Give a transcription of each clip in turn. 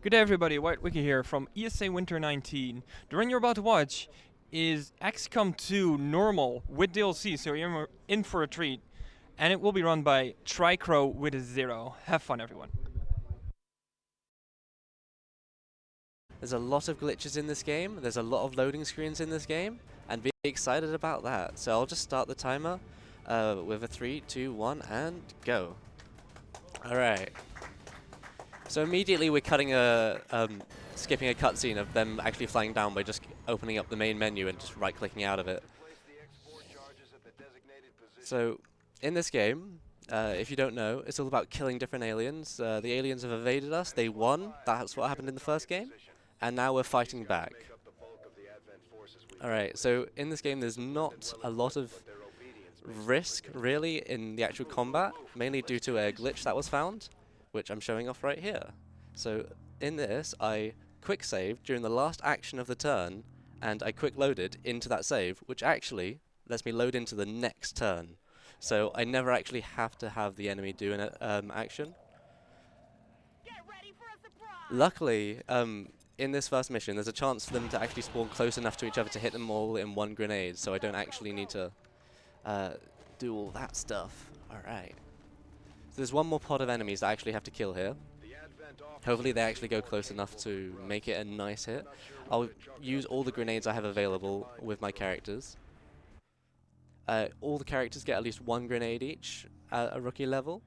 Good day everybody, White Wiki here from ESA Winter 19. The run you're about to watch is XCOM 2 normal with DLC, so you're in for a treat. And it will be run by Tricr0w with a 0. Have fun everyone. There's a lot of glitches in this game, there's a lot of loading screens in this game, and be excited about that. So I'll just start the timer with a 3, 2, 1, and go. Alright. So immediately we're cutting skipping a cutscene of them actually flying down by just opening up the main menu and just right-clicking out of it. So in this game, if you don't know, it's all about killing different aliens. The aliens have evaded us, they won, that's what happened in the first game, and now we're fighting back. Alright, so in this game there's not a lot of risk really in the actual combat, mainly due to a glitch that was found, which I'm showing off right here. So in this, I quick saved during the last action of the turn, and I quick loaded into that save, which actually lets me load into the next turn. So I never actually have to have the enemy do an action. Luckily, in this first mission, there's a chance for them to actually spawn close enough to each other to hit them all in one grenade, so I don't actually need to do all that stuff. Alright. So there's one more pod of enemies that I actually have to kill here. Hopefully they actually go close enough to make it a nice hit. I'll use all the grenades I have available with my characters. All the characters get at least one grenade each at a rookie level.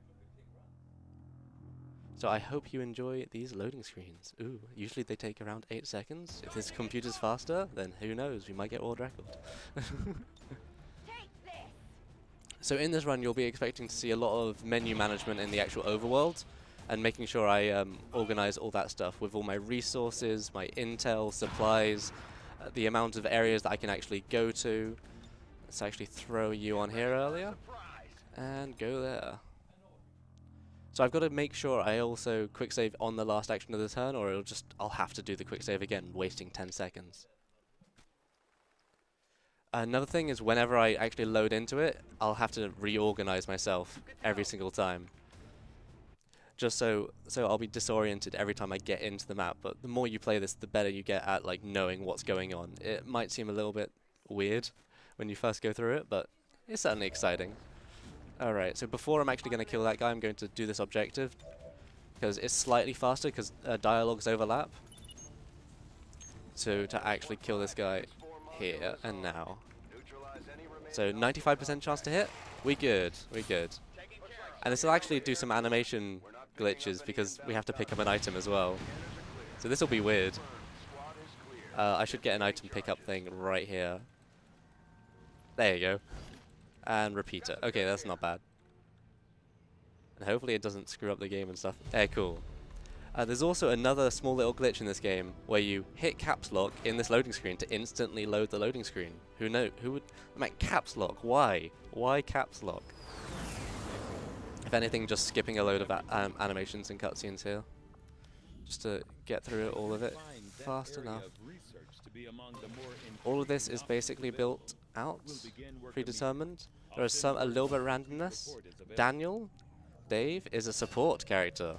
So I hope you enjoy these loading screens. Ooh, usually they take around 8 seconds. If this computer's faster, then who knows, we might get world record. So in this run, you'll be expecting to see a lot of menu management in the actual overworld, and making sure I organize all that stuff with all my resources, my intel, supplies, the amount of areas that I can actually go to. Let's actually throw you on here earlier, and go there. So I've got to make sure I also quick save on the last action of the turn, or I'll have to do the quick save again, wasting 10 seconds. Another thing is whenever I actually load into it, I'll have to reorganize myself every single time. Just so I'll be disoriented every time I get into the map, but the more you play this, the better you get at like knowing what's going on. It might seem a little bit weird when you first go through it, but it's certainly exciting. Alright, so before I'm actually going to kill that guy, I'm going to do this objective, because it's slightly faster, because dialogues overlap. So to actually kill this guy here and now. So 95% chance to hit. We good. And this will actually do some animation glitches because we have to pick up an item as well. So this will be weird. I should get an item pickup thing right here. There you go. And repeater. Okay, that's not bad. And hopefully it doesn't screw up the game and stuff. Cool. There's also another small little glitch in this game where you hit caps lock in this loading screen to instantly load the loading screen. Who would make caps lock? Why? Why caps lock? If anything, just skipping a load of animations and cutscenes here, just to get through all of it fast enough. All of this is basically built out, predetermined. There is a little bit of randomness. Dave is a support character.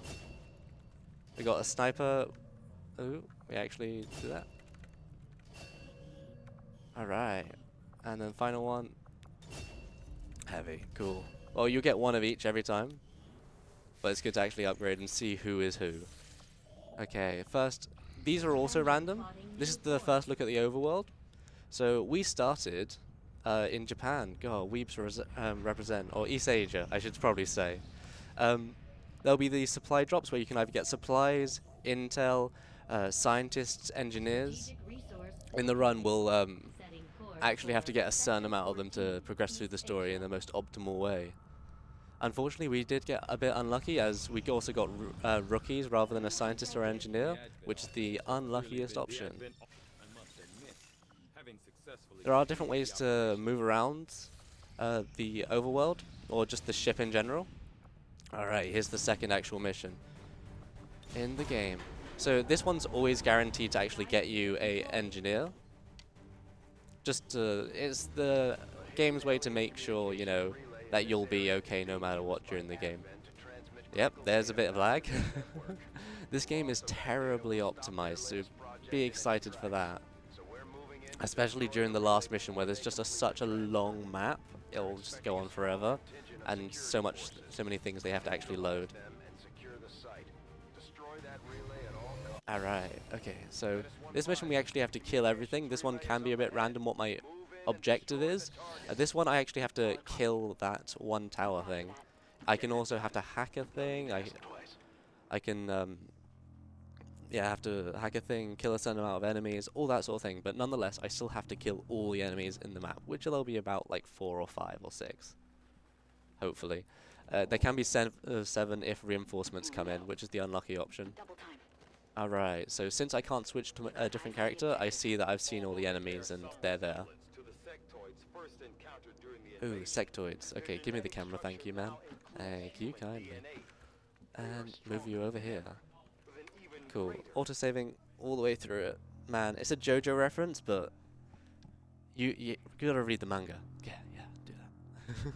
We got a sniper. Ooh, we actually do that. Alright. And then final one. Heavy. Cool. Well, you get one of each every time. But it's good to actually upgrade and see who is who. Okay, first, these are also random. This is the first look at the overworld. So we started in Japan. God, Weebs represent. Or East Asia, I should probably say. There'll be these supply drops where you can either get supplies, intel, scientists, engineers. In the run, we'll actually have to get a certain amount of them to progress through the story in the most optimal way. Unfortunately, we did get a bit unlucky, as we also got rookies rather than a scientist or engineer, which is the unluckiest option. There are different ways to move around the overworld, or just the ship in general. Alright, here's the second actual mission in the game. So this one's always guaranteed to actually get you a engineer. It's the game's way to make sure, you know, that you'll be okay no matter what during the game. Yep, there's a bit of lag. This game is terribly optimized, so be excited for that. Especially during the last mission where there's just such a long map, it'll just go on forever, and so many things they have to actually load. Alright, okay, so this mission we actually have to kill everything. This one can be a bit random what my objective is. This one I actually have to kill that one tower thing. I can also have to hack a thing. I can yeah, have to hack a thing, kill a certain amount of enemies, all that sort of thing. But nonetheless, I still have to kill all the enemies in the map, which will be about like 4 or 5 or 6, hopefully. There can be 7 if reinforcements come in, which is the unlucky option. Alright, so since I can't switch to a different character, I see that I've seen all the enemies and they're there. Ooh, sectoids. Okay, give me the camera, thank you, man. Thank you kindly. And move you over here. Cool. Auto-saving all the way through it. Man, it's a JoJo reference, but you gotta read the manga. Yeah, do that.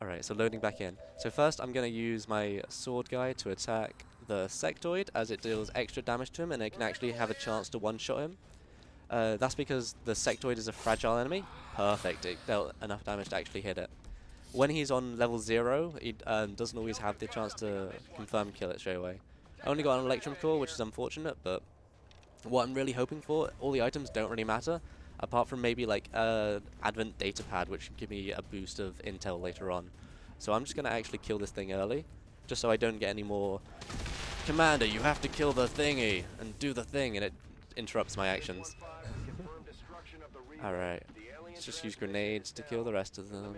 Alright, so loading back in. So first I'm gonna use my sword guy to attack the sectoid, as it deals extra damage to him and it can actually have a chance to one-shot him. That's because the sectoid is a fragile enemy. Perfect, it dealt enough damage to actually hit it. When he's on level 0, he doesn't always have the chance to confirm kill it straight away. I only got an Electrum Core, which is unfortunate, but what I'm really hoping for, all the items don't really matter, apart from maybe like Advent Data Pad, which can give me a boost of intel later on. So I'm just going to actually kill this thing early, just so I don't get any more, Commander, you have to kill the thingy, and do the thing, and it interrupts my actions. Alright, let's just use grenades to kill the rest of them.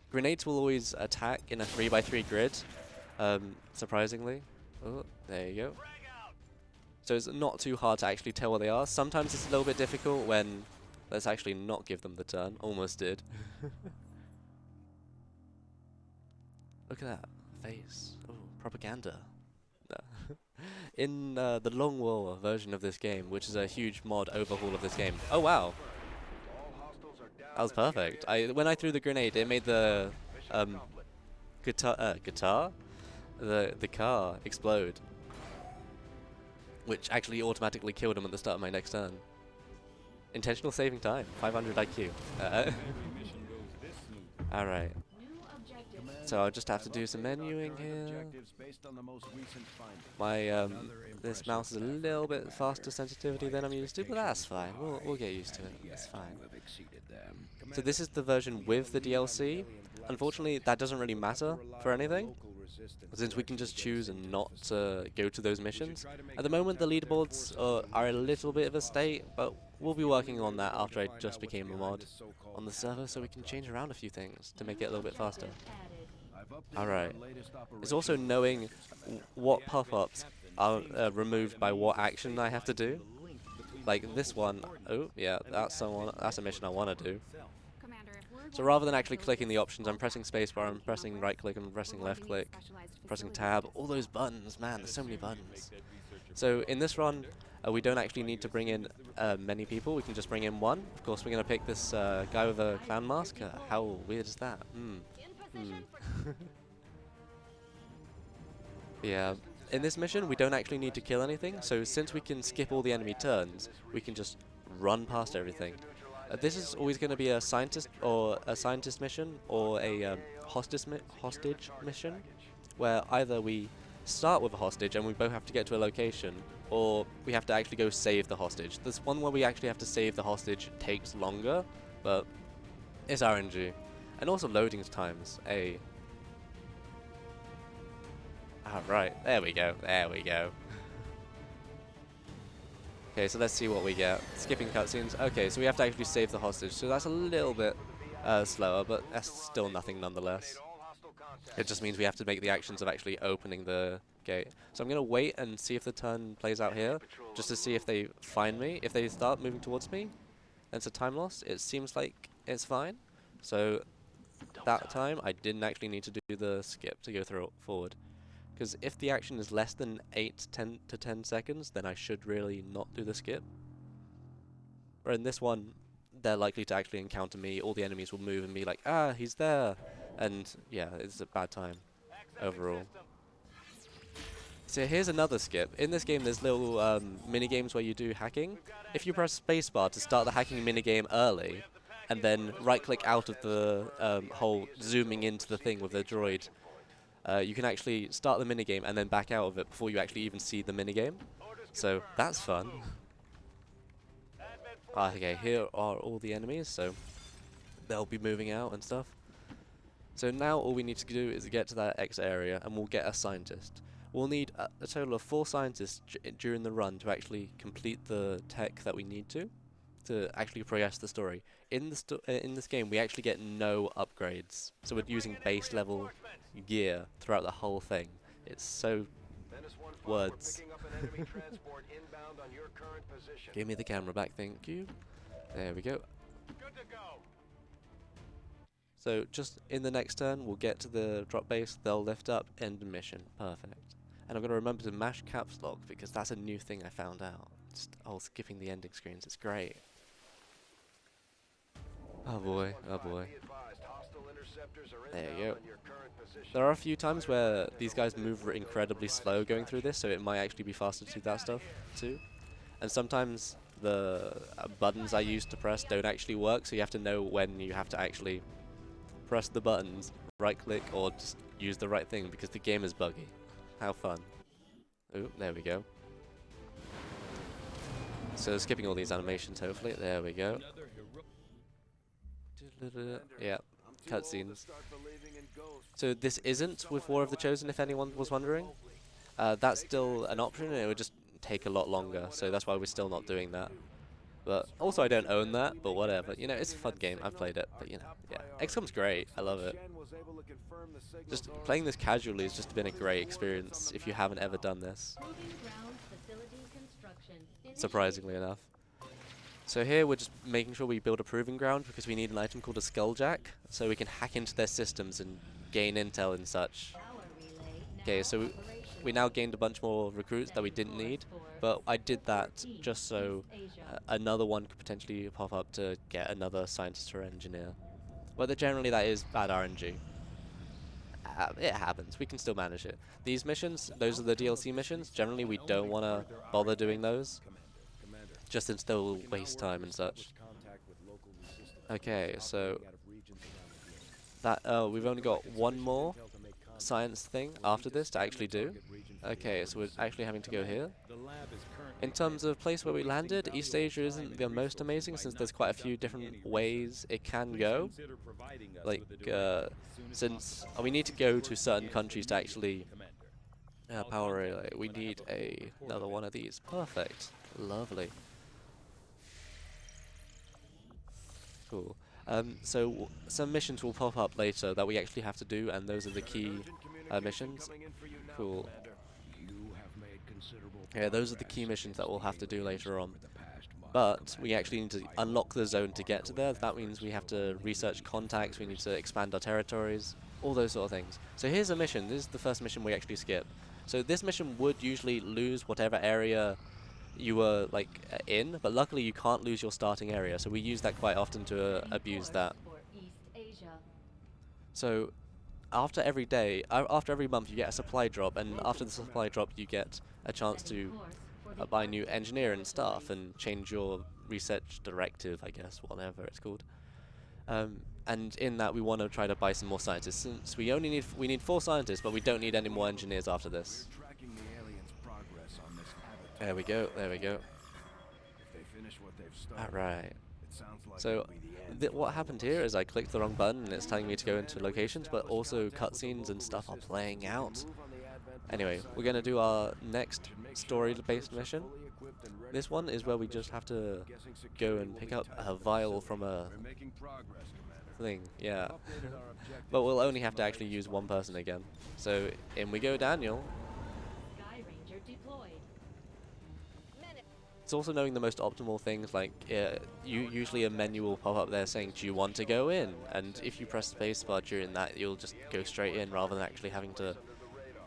Grenades will always attack in a 3x3 grid, surprisingly. Oh, there you go. So it's not too hard to actually tell where they are. Sometimes it's a little bit difficult when... Let's actually not give them the turn. Almost did. Look at that face. Oh, propaganda. No. In the Long War version of this game, which is a huge mod overhaul of this game. Oh wow! That was perfect. When I threw the grenade, it made the the car explode, which actually automatically killed him at the start of my next turn. Intentional saving time, 500 IQ. Alright. So I'll just have to do some menuing here. My this mouse is a little bit faster sensitivity than I'm used to, but that's fine. We'll get used to it. It's fine. So this is the version with the DLC. Unfortunately, that doesn't really matter for anything, since we can just choose and not go to those missions. At the moment, the leaderboards are a little bit of a state, but we'll be working on that after I just became a mod on the server, so we can change around a few things to make it a little bit faster. Alright. It's also knowing what pop-ups are removed by what action I have to do. Like this one, oh yeah, that's a mission I want to do. So rather than actually clicking the options, I'm pressing spacebar, I'm pressing right click, I'm pressing left click, pressing tab, all those buttons, man, there's so many buttons. So in this run, we don't actually need to bring in many people, we can just bring in one. Of course, we're going to pick this guy with a clown mask. How weird is that? Yeah, in this mission, we don't actually need to kill anything, so since we can skip all the enemy turns, we can just run past everything. This is always going to be a scientist mission or a hostage mission, where either we start with a hostage and we both have to get to a location, or we have to actually go save the hostage. This one where we actually have to save the hostage takes longer, but it's RNG. And also loading times. Right, there we go, there we go. Okay, so let's see what we get. Skipping cutscenes. Okay, so we have to actually save the hostage, so that's a little bit slower, but that's still nothing nonetheless. It just means we have to make the actions of actually opening the gate. So I'm going to wait and see if the turn plays out here, just to see if they find me. If they start moving towards me, then it's a time loss. It seems like it's fine. So that time, I didn't actually need to do the skip to go forward. Because if the action is less than 8 to 10 seconds, then I should really not do the skip. Or in this one, they're likely to actually encounter me. All the enemies will move and be like, ah, he's there. And yeah, it's a bad time overall. So here's another skip. In this game there's little mini games where you do hacking. If you press spacebar to start the hacking minigame early, and then right click out of the whole zooming into the thing with the droid, you can actually start the minigame and then back out of it before you actually even see the minigame. So that's fun. Okay, here are all the enemies, so they'll be moving out and stuff. So now all we need to do is get to that X area and we'll get a scientist. We'll need a total of 4 scientists during the run to actually complete the tech that we need to actually progress the story. In this game, we actually get no upgrades, so we're using base level gear throughout the whole thing. It's so words. Give me the camera back, thank you. There we go. So just in the next turn, we'll get to the drop base, they'll lift up, end mission. Perfect. And I'm going to remember to mash caps lock because that's a new thing I found out. Skipping the ending screens, it's great. Oh boy, oh boy. There you go. There are a few times where these guys move incredibly slow going through this, so it might actually be faster to do that stuff too. And sometimes the buttons I use to press don't actually work, so you have to know when you have to actually press the buttons, right click, or just use the right thing because the game is buggy. How fun. Ooh, there we go. So skipping all these animations hopefully, there we go. Yeah, cutscenes. So this isn't with War of the Chosen, if anyone was wondering. That's still an option, and it would just take a lot longer, so that's why we're still not doing that. But also I don't own that, but whatever. You know, it's a fun game, I've played it, but you know, yeah. XCOM's great, I love it. Just playing this casually has just been a great experience if you haven't ever done this. Surprisingly enough. So here we're just making sure we build a proving ground because we need an item called a skulljack, so we can hack into their systems and gain intel and such. Okay, so we now gained a bunch more recruits that we didn't need, but I did that just so another one could potentially pop up to get another scientist or engineer. But generally that is bad RNG. It happens, we can still manage it. These missions, those are the DLC missions, generally we don't want to bother doing those, just since they'll waste time and such. Okay, so that we've only got one more science thing after this to actually do. Okay, so we're actually having to go here. In terms of place where we landed, East Asia isn't the most amazing since there's quite a few different ways it can go. Like, since we need to go to certain countries to actually power relay, we need another one of these. Perfect. Lovely. Cool. So some missions will pop up later that we actually have to do, and those are the key missions. Cool. Yeah, those are the key missions that we'll have to do later on. But we actually need to unlock the zone to get to there. That means we have to research contacts, we need to expand our territories, all those sort of things. So here's a mission. This is the first mission we actually skip. So this mission would usually lose whatever area you were in, but luckily you can't lose your starting area, so we use that quite often to abuse that. So after every day, after every month you get a supply drop, and after the supply drop you get a chance to buy new engineer and stuff and change your research directive, I guess, whatever it's called. And in that we want to try to buy some more scientists, since we need 4 scientists, but we don't need any more engineers after this. There we go, there we go. Alright. So, what happened here is I clicked the wrong button and it's telling me to go into locations, but also cutscenes and stuff are playing out. Anyway, we're going to do our next story-based mission. This one is where we just have to go and pick up a vial from a thing, yeah. But we'll only have to actually use one person again. So, in we go, Daniel. It's also knowing the most optimal things, like usually a menu will pop up there saying, do you want to go in? And if you press spacebar during that, you'll just go straight in rather than actually having to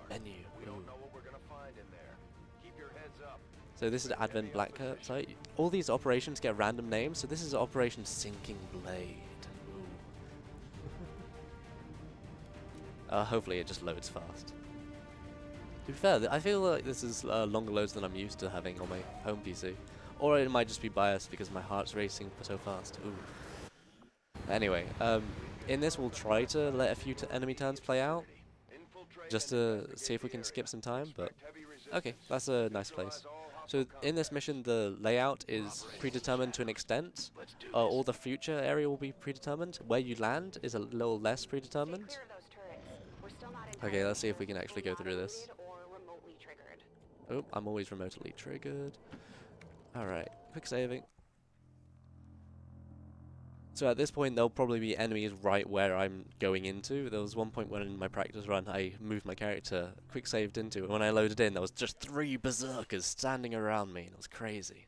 menu. So this is Advent Blacksite. All these operations get random names, so this is Operation Sinking Blade. Hopefully it just loads fast. To be fair, I feel like this is longer loads than I'm used to having on my home PC. Or it might just be biased because my heart's racing so fast. Ooh. Anyway, in this we'll try to let a few enemy turns play out, just to see if we can skip some time, but okay, that's a nice place. So in this mission the layout is predetermined to an extent. All the future area will be predetermined. Where you land is a little less predetermined. Okay, let's see if we can actually go through this. Oh, I'm always remotely triggered. Alright, quick saving. So at this point there'll probably be enemies right where I'm going into. There was one point when in my practice run I moved my character, quick saved into, and when I loaded in there was just 3 berserkers standing around me, and it was crazy.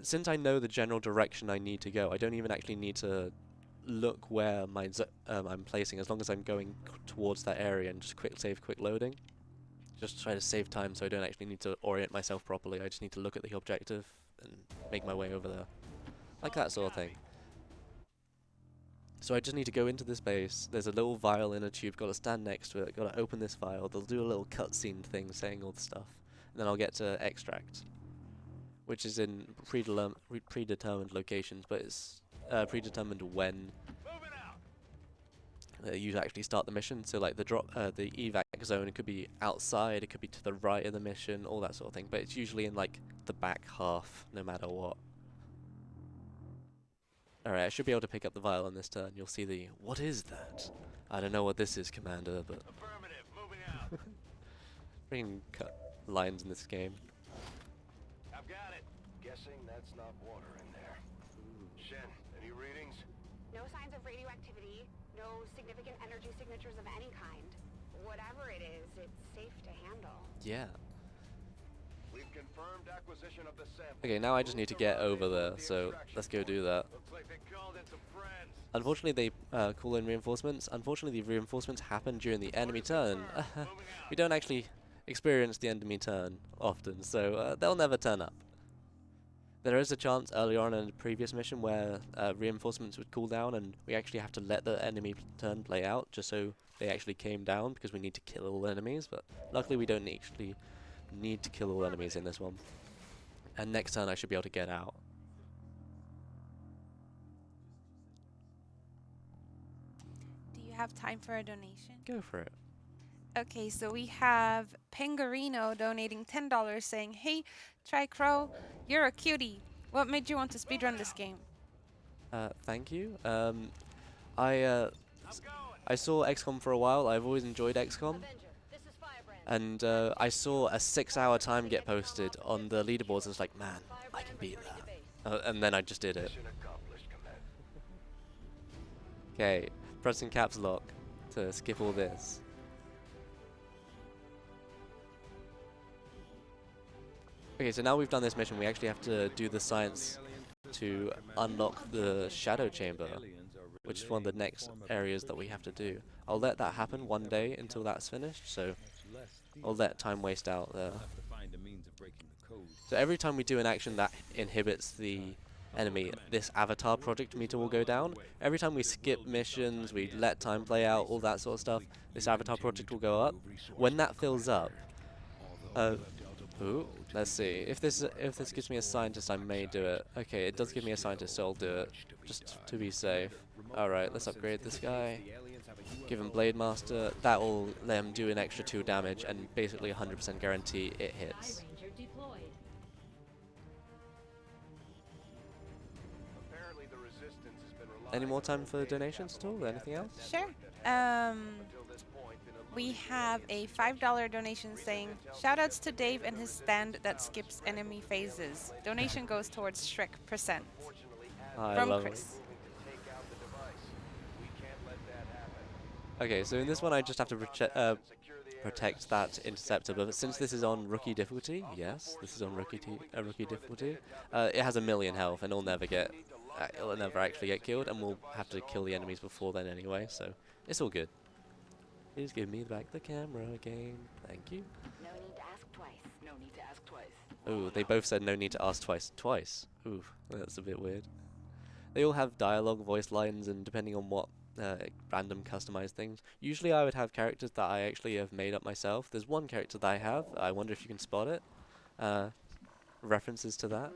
Since I know the general direction I need to go, I don't even actually need to look where my I'm placing, as long as I'm going towards that area, and just quick save, quick loading. Just try to save time so I don't actually need to orient myself properly. I just need to look at the objective and make my way over there. Like that sort of thing. So I just need to go into this base. There's a little vial in a tube, gotta stand next to it, gotta open this vial. They'll do a little cutscene thing saying all the stuff. And then I'll get to extract, which is in predetermined locations, but it's predetermined when you actually start the mission. So like the the evac zone, it could be outside, it could be to the right of the mission, all that sort of thing. But it's usually in like the back half, no matter what. Alright, I should be able to pick up the vial on this turn. You'll see the, what is that? I don't know what this is, Commander, but... Freaking cut lines in this game. I've got it. Guessing that's not water in there. Shen, any readings? No signs of radioactivity, no significant energy signatures of any kind. Whatever it is, it's safe to handle. Yeah. We've confirmed acquisition of the sample. Okay, now I just need to get over there, so let's go do that. Looks like they called in some friends. Unfortunately, they call in reinforcements. Unfortunately, the reinforcements happen during the enemy turn. We don't actually experience the enemy turn often, so they'll never turn up. There is a chance earlier on in a previous mission where reinforcements would cool down, and we actually have to let the enemy turn play out just so they actually came down, because we need to kill all enemies. But luckily, we don't actually need to kill all enemies in this one. And next turn, I should be able to get out. Do you have time for a donation? Go for it. Okay, so we have Pengarino donating $10 saying, "Hey, Tricr0w, you're a cutie. What made you want to speedrun this game?" Thank you. I saw XCOM for a while. I've always enjoyed XCOM. And I saw a 6-hour time get posted on the leaderboards. I was like, man, I can beat that. And then I just did it. Mission accomplished, Commander. Okay, pressing caps lock to skip all this. Okay, so now we've done this mission, we actually have to do the science to unlock the shadow chamber, which is one of the next areas that we have to do. I'll let that happen one day until that's finished, so I'll let time waste out there. So every time we do an action that inhibits the enemy, this avatar project meter will go down. Every time we skip missions, we let time play out, all that sort of stuff, this avatar project will go up. When that fills up, ooh, let's see. If this gives me a scientist, I may do it. Okay, it does give me a scientist, so I'll do it, just to be safe. Alright, let's upgrade this guy. Give him Blade Master. That will let him do an extra 2 damage, and basically 100% guarantee it hits. Apparently the resistance has been Any more time for donations at all? Anything else? Sure. We have a $5 donation saying, "Shoutouts to Dave and his stand that skips enemy phases. Donation goes towards Shrek%." I From love Chris. it. Okay, so in this one I just have to protect that interceptor, but since this is on rookie difficulty, yes, this is on rookie difficulty, it has 1,000,000 health and it'll never actually get killed, and we'll have to kill the enemies before then anyway, so it's all good. Please give me back the camera again. Thank you. No need to ask twice. No need to ask twice. Ooh, they both said no need to ask twice. Twice? Ooh, that's a bit weird. They all have dialogue, voice lines, and depending on what random customized things. Usually I would have characters that I actually have made up myself. There's one character that I have. I wonder if you can spot it. References to that.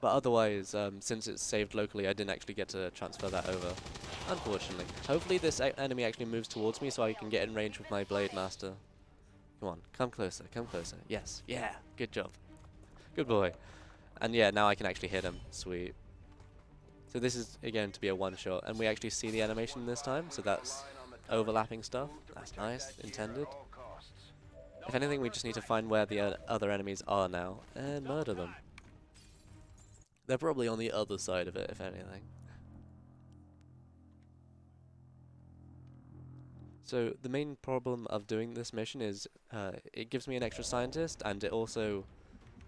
But otherwise, since it's saved locally, I didn't actually get to transfer that over, unfortunately. Hopefully this enemy actually moves towards me so I can get in range with my Blade Master. Come on, come closer, come closer. Yes, yeah, good job. Good boy. And yeah, now I can actually hit him. Sweet. So this is, again, to be a one-shot, and we actually see the animation this time, so that's overlapping stuff. That's nice, intended. If anything, we just need to find where the other enemies are now, and murder them. They're probably on the other side of it, if anything. So the main problem of doing this mission is it gives me an extra scientist, and it also...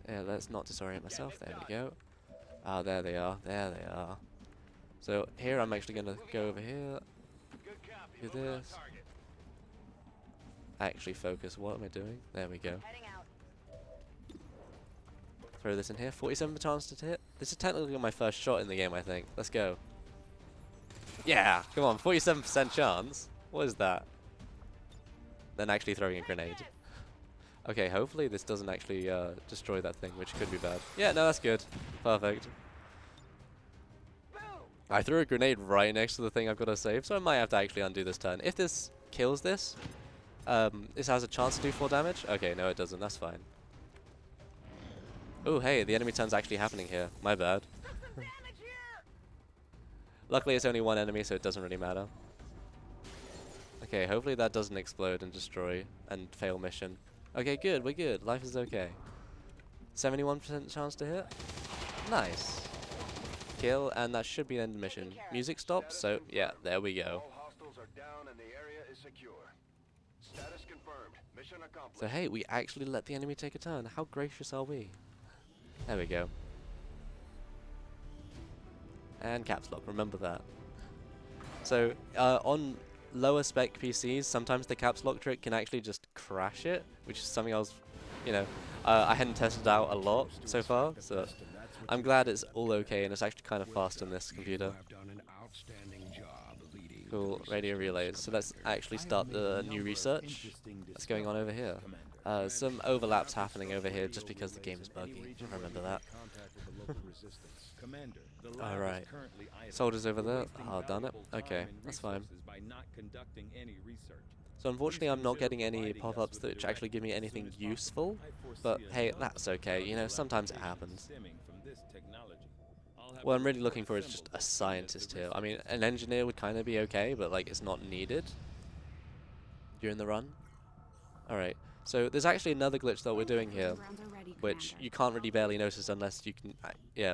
let's not disorient myself. There we go. Ah, there they are. There they are. So here I'm actually going to go over here. Do this. Actually focus. What am I doing? There we go. Throw this in here. 47% chance to hit. This is technically my first shot in the game, I think. Let's go. Yeah! Come on, 47% chance. What is that? Then actually throwing a grenade. Okay, hopefully this doesn't actually destroy that thing, which could be bad. Yeah, no, that's good. Perfect. I threw a grenade right next to the thing I've got to save, so I might have to actually undo this turn. If this kills this, this has a chance to do 4 damage. Okay, no, it doesn't. That's fine. Oh, hey, the enemy turn's actually happening here. My bad. Luckily, it's only one enemy, so it doesn't really matter. Okay, hopefully that doesn't explode and destroy and fail mission. Okay, good, we're good. Life is okay. 71% chance to hit. Nice. Kill, and that should be the end of the mission. Music stops, so yeah, there we go. So hey, we actually let the enemy take a turn. How gracious are we? There we go. And caps lock, remember that. So, on lower spec PCs, sometimes the caps lock trick can actually just crash it, which is something I was, I hadn't tested out a lot so far, so I'm glad it's all okay and it's actually kind of fast on this computer. Cool, radio relays. So let's actually start the new research that's going on over here. Some overlaps happening over here just because the game is buggy. Remember that. Alright. Soldiers over there. Oh, done it. Okay, that's fine. So unfortunately I'm not getting any pop-ups that actually give me anything useful. But hey, that's okay. Sometimes it happens. What I'm really looking for is just a scientist here. I mean, an engineer would kind of be okay, but like it's not needed during the run. Alright. So there's actually another glitch that we're doing here, which you can't really barely notice unless you can,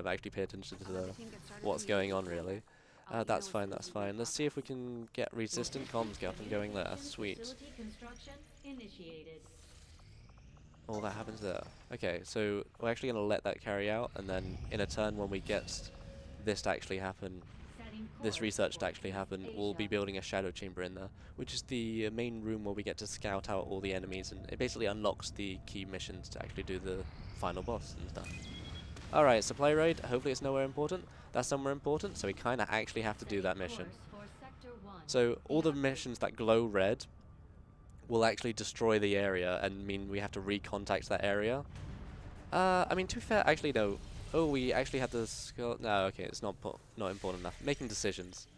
actually pay attention to what's going on, really. That's fine, that's fine. Let's see if we can get resistant comms get up and going there. Sweet. All that happens there. Okay, so we're actually going to let that carry out, and then in a turn when we get this to actually happen, this research to actually happen, we'll be building a shadow chamber in there, which is the main room where we get to scout out all the enemies, and it basically unlocks the key missions to actually do the final boss and stuff. Alright, supply raid, hopefully it's nowhere important. That's somewhere important, so we kind of actually have to do that mission. So all the missions that glow red will actually destroy the area and mean we have to recontact that area. I mean, to be fair, actually no. Oh, we actually had the skill. No, okay, it's not important enough. Making decisions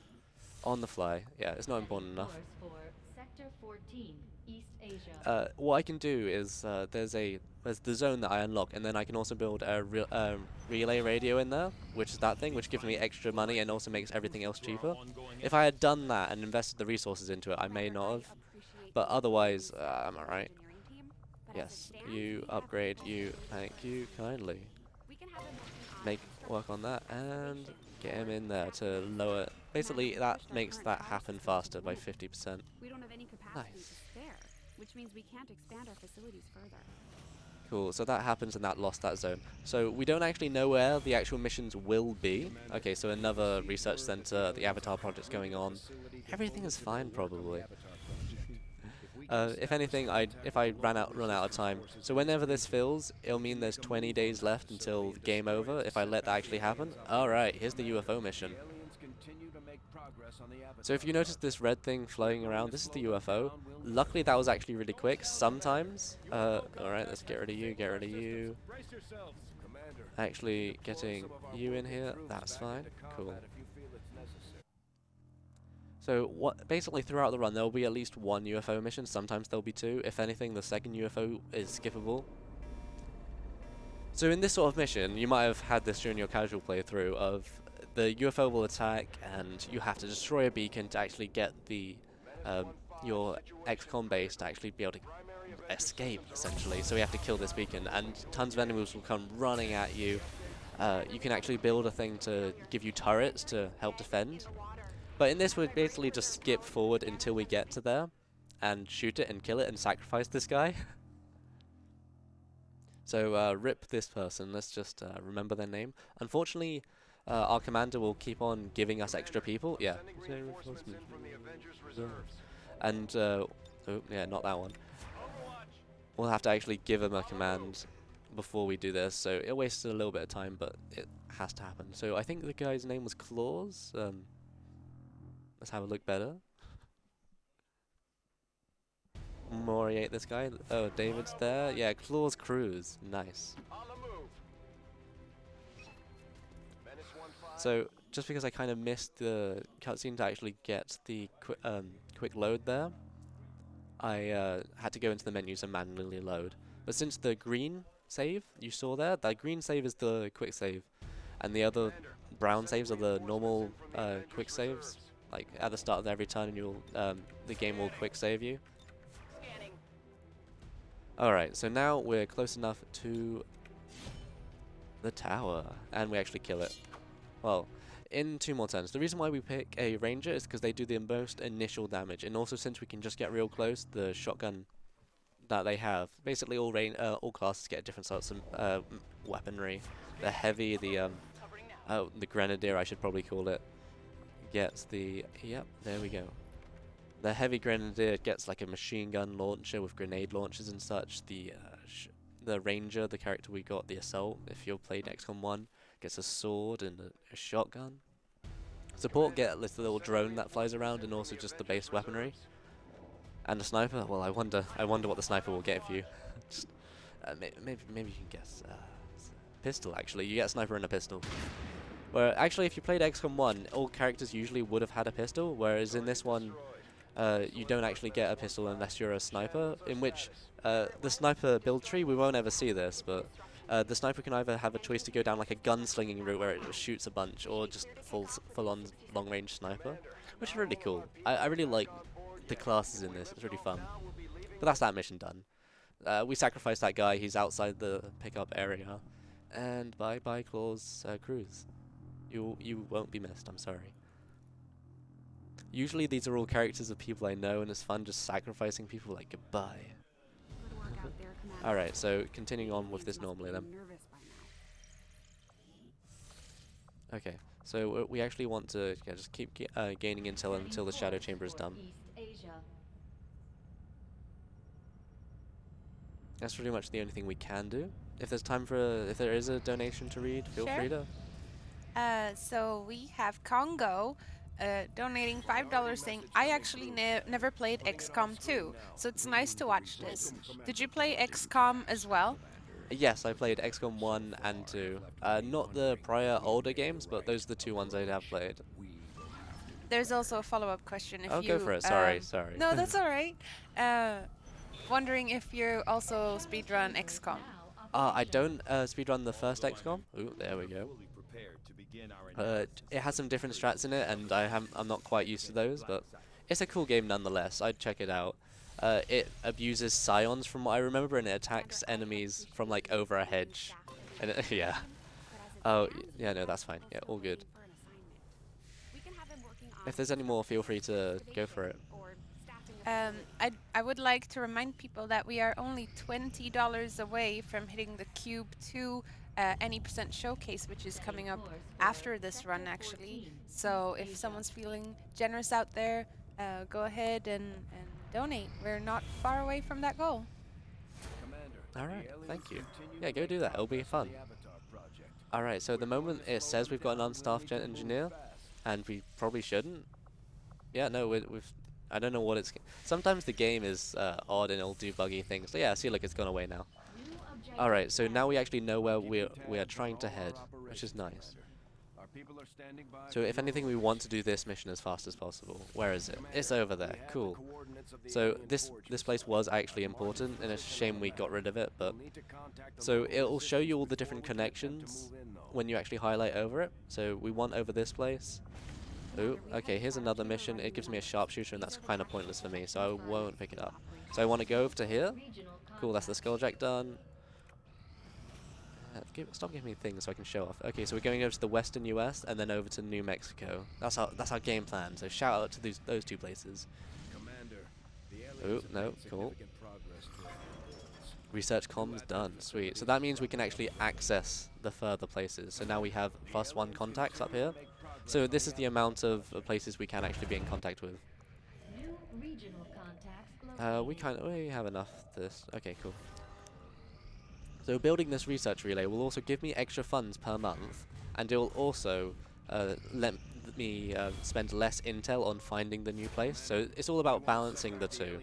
on the fly. Yeah, it's not important enough. What I can do is there's the zone that I unlock, and then I can also build a relay radio in there, which is that thing, which gives me extra money and also makes everything else cheaper. If I had done that and invested the resources into it, I may not have. But otherwise, I'm alright. Yes, you upgrade, you, thank you kindly. Make work on that and get him in there to lower. Basically, that makes that happen faster by 50%. We don't have any capacity to spare, which means we can't expand our facilities further. Cool, so that happens and that lost that zone. So we don't actually know where the actual missions will be. Okay, so another research center, the Avatar project's going on. Everything is fine, probably. If anything, if I run out of time. So whenever this fills, it'll mean there's 20 days left until game over, if I let that actually happen. Alright, here's the UFO mission. So if you notice this red thing floating around, this is the UFO. Luckily that was actually really quick. Sometimes, alright, let's get rid of you, get rid of you. Actually getting you in here, that's fine, cool. So basically throughout the run there will be at least one UFO mission, sometimes there'll be two. If anything, the second UFO is skippable. So in this sort of mission, you might have had this during your casual playthrough of the UFO will attack and you have to destroy a beacon to actually get the your XCOM base to actually be able to escape, essentially. So we have to kill this beacon and tons of enemies will come running at you. You can actually build a thing to give you turrets to help defend. But in this, we basically just skip forward until we get to there and shoot it and kill it and sacrifice this guy. So rip this person. Let's just remember their name. Unfortunately, our commander will keep on giving us extra people. Yeah. And oh yeah, not that one. We'll have to actually give him a command before we do this. So it wasted a little bit of time, but it has to happen. So I think the guy's name was Claus. Let's have a look better. Moriate this guy. Oh, David's there. Yeah, Claus Cruz. Nice. So, just because I kind of missed the cutscene to actually get the quick load there, I had to go into the menus and manually load. But since the green save you saw there, that green save is the quick save, and the other brown saves are the normal quick saves. Like at the start of every turn, and you'll the game will quick save you. Alright, so now we're close enough to the tower, and we actually kill it. Well, in 2 more turns. The reason why we pick a ranger is because they do the most initial damage, and also since we can just get real close, the shotgun that they have. Basically, all classes get different sorts of weaponry. The heavy, the grenadier, I should probably call it, gets the there we go. The heavy grenadier gets like a machine gun launcher with grenade launchers and such. The ranger, the character we got, the assault, if you've played XCOM 1, gets a sword and a shotgun. Support get this little drone that flies around and also just the base weaponry. And the sniper, well, I wonder what the sniper will get for you. Just maybe you can guess. Pistol, actually. You get a sniper and a pistol. Where actually, if you played XCOM 1, all characters usually would have had a pistol, whereas in this one, you don't actually get a pistol unless you're a sniper, in which the sniper build tree, we won't ever see this, but the sniper can either have a choice to go down like a gunslinging route where it just shoots a bunch, or just full-on long-range sniper, which is really cool. I really like the classes in this, it's really fun. But that's that mission done. We sacrificed that guy, he's outside the pickup area, and bye-bye Claus Cruz. You won't be missed, I'm sorry. Usually these are all characters of people I know, and it's fun just sacrificing people like goodbye. Alright, so continuing on with this normally then. Okay, so we actually want to just keep gaining intel until the shadow chamber is done. That's pretty much the only thing we can do. If there's time for if there is a donation to read, feel free to. So we have Congo donating $5 saying, I actually never played XCOM 2, so it's nice to watch this. Did you play XCOM as well? Yes, I played XCOM 1 and 2. Not the prior older games, but those are the 2 ones I have played. There's also a follow-up question. If you go for it. Sorry. No, that's all right. Wondering if you also speedrun XCOM. I don't speedrun the first XCOM. Ooh, there we go. It has some different strats in it, and I'm not quite used to those, but it's a cool game nonetheless. I'd check it out. It abuses scions from what I remember, and it attacks enemies from like over a hedge. And yeah. Oh, yeah, no, that's fine. Yeah, all good. If there's any more, feel free to go for it. I would like to remind people that we are only $20 away from hitting the Cube 2 any % showcase, which is coming up after this run actually. So if someone's feeling generous out there, go ahead and donate. We're not far away from that goal. Alright, thank you. Yeah, go do that, it'll be fun. Alright, so the moment it says we've got an unstaffed engineer, and we probably shouldn't, Yeah, no, we've. I don't know what it's. Sometimes the game is odd and it'll do buggy things. So yeah, see, look, it's gone away now. All right, so now we actually know where we are trying to head, which is nice. So if anything, we want to do this mission as fast as possible. Where is it? It's over there. Cool. So this place was actually important, and it's a shame we got rid of it. But so it'll show you all the different connections when you actually highlight over it. So we want over this place. Ooh, okay, here's another mission. It gives me a sharpshooter, and that's kind of pointless for me, so I won't pick it up. So I want to go over to here. Cool, that's the Skulljack done. Stop giving me things so I can show off. Okay, so we're going over to the western US and then over to New Mexico. That's our game plan. So shout out to those two places. Oh no, cool. Research comms done. Sweet. So that means we can actually access the further places. So now we have +1 contacts up here. So this is the amount of places we can actually be in contact with. We have enough of this. Okay, cool. So building this research relay will also give me extra funds per month, and it will also let me spend less intel on finding the new place. So it's all about balancing the two.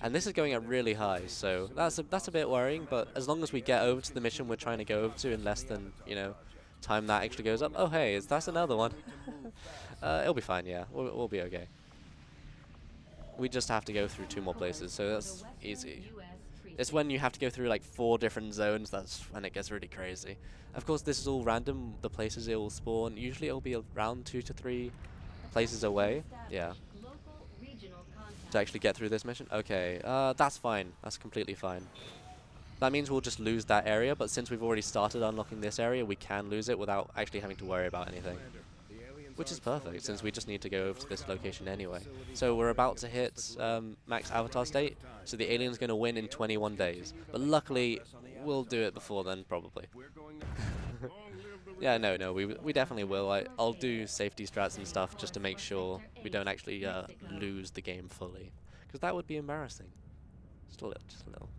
And this is going up really high, so that's a bit worrying. But as long as we get over to the mission we're trying to go over to in less than time that actually goes up. Oh hey, that's another one. It'll be fine. Yeah, we'll be okay. We just have to go through 2 more places, so that's easy. It's when you have to go through like 4 different zones, that's when it gets really crazy. Of course, this is all random, the places it will spawn. Usually it'll be around 2 to 3 places away. Yeah. To actually get through this mission. Okay, that's fine. That's completely fine. That means we'll just lose that area, but since we've already started unlocking this area, we can lose it without actually having to worry about anything. Which is perfect, since we just need to go over to this location anyway. So we're about to hit max avatar state, so the alien's going to win in 21 days. But luckily, we'll do it before then, probably. Yeah, no, we definitely will. I'll do safety strats and stuff just to make sure we don't actually lose the game fully. Because that would be embarrassing. Just a little.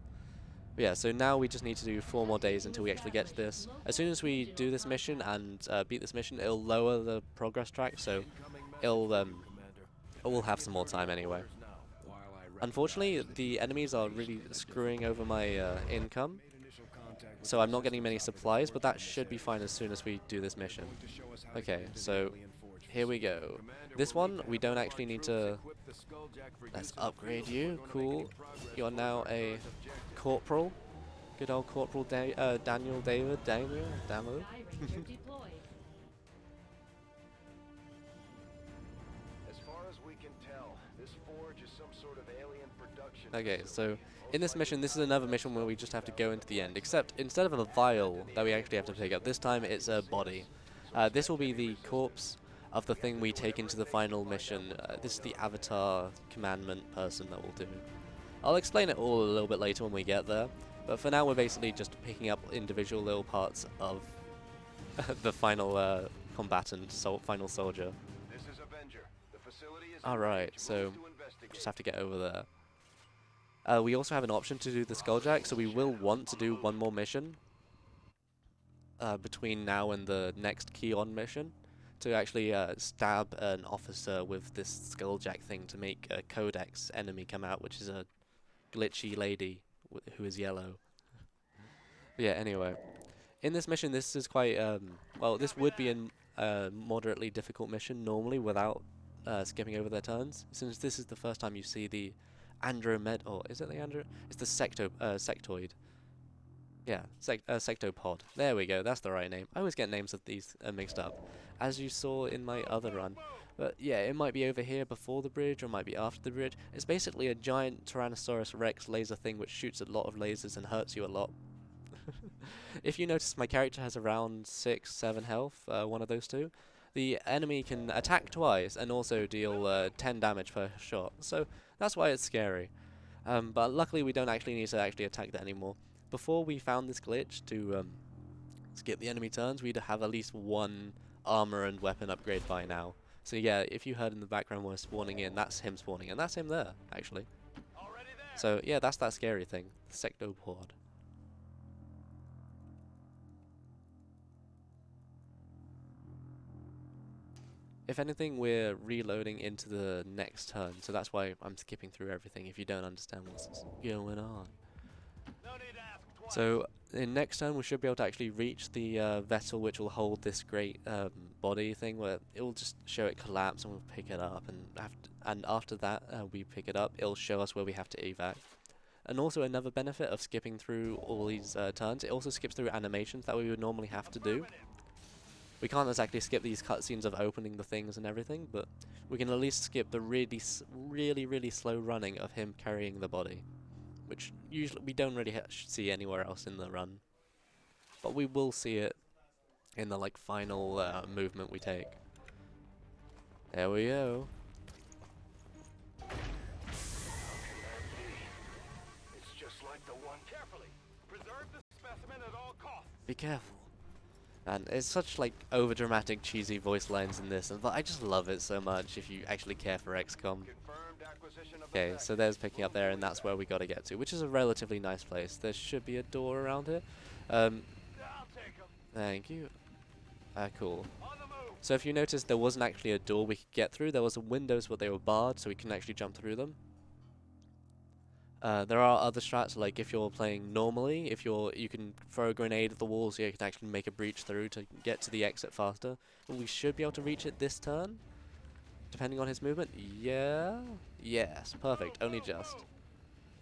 But yeah, so now we just need to do 4 more days until we actually get to this. As soon as we do this mission and beat this mission, it'll lower the progress track, so we'll have some more time anyway. Unfortunately, the enemies are really screwing over my income, so I'm not getting many supplies, but that should be fine as soon as we do this mission. Okay, so here we go. This one, we don't actually need to... Let's upgrade you. Cool. You're now a corporal. Good old Corporal Daniel David. Daniel? As far as we can tell, this forge is some sort of alien production. Okay, so in this mission, this is another mission where we just have to go into the end, except instead of a vial that we actually have to take up, this time it's a body. This will be the corpse of the thing we take into the final mission. This is the avatar commandment person that we'll do. I'll explain it all a little bit later when we get there, but for now we're basically just picking up individual little parts of the final combatant, final soldier. This is Avenger. The facility is Alright, so just have to get over there. We also have an option to do the Skulljack, so we will want to do 1 more mission between now and the next key-on mission, to actually stab an officer with this Skulljack thing to make a Codex enemy come out, which is a glitchy lady who is yellow. But yeah, anyway. In this mission, this is quite, well, this would be a moderately difficult mission normally without skipping over their turns, since this is the first time you see the or is it the It's the sectoid. Yeah, sectopod. There we go, that's the right name. I always get names of these mixed up, as you saw in my other run. But yeah, it might be over here before the bridge, or it might be after the bridge. It's basically a giant Tyrannosaurus Rex laser thing which shoots a lot of lasers and hurts you a lot. If you notice, my character has around 6-7 health, one of those two. The enemy can attack twice and also deal 10 damage per shot, so that's why it's scary. But luckily we don't actually need to attack that anymore. Before we found this glitch to skip the enemy turns, we'd have at least 1 armor and weapon upgrade by now. So yeah, if you heard in the background we're spawning in, that's him spawning, and that's him there, actually. So yeah, that's that scary thing, the sectopod. If anything, we're reloading into the next turn, so that's why I'm skipping through everything if you don't understand what's going on. No need to ask twice. So in next turn we should be able to actually reach the vessel which will hold this great body thing, where it will just show it collapse and we'll pick it up, and after that we pick it up, it'll show us where we have to evac. And also another benefit of skipping through all these turns, it also skips through animations that we would normally have to do. We can't exactly skip these cutscenes of opening the things and everything, but we can at least skip the really slow running of him carrying the body, which usually we don't really see anywhere else in the run. But we will see it in the like final movement we take. There we go. It's just like the one. Carefully. Preserve the specimen at all costs. Be careful. And it's such like over dramatic cheesy voice lines in this, and I just love it so much if you actually care for XCOM. Confirmed acquisition of the Okay, so there's picking up there, and that's where we gotta get to, which is a relatively nice place. There should be a door around here. I'll take him. Thank you. Cool. On the move. So if you notice, there wasn't actually a door we could get through. There was windows, but they were barred, so we couldn't actually jump through them. There are other strats, like if you're playing normally, you can throw a grenade at the wall, so you can actually make a breach through to get to the exit faster. But we should be able to reach it this turn, depending on his movement. Yeah. Yes. Perfect. Only just.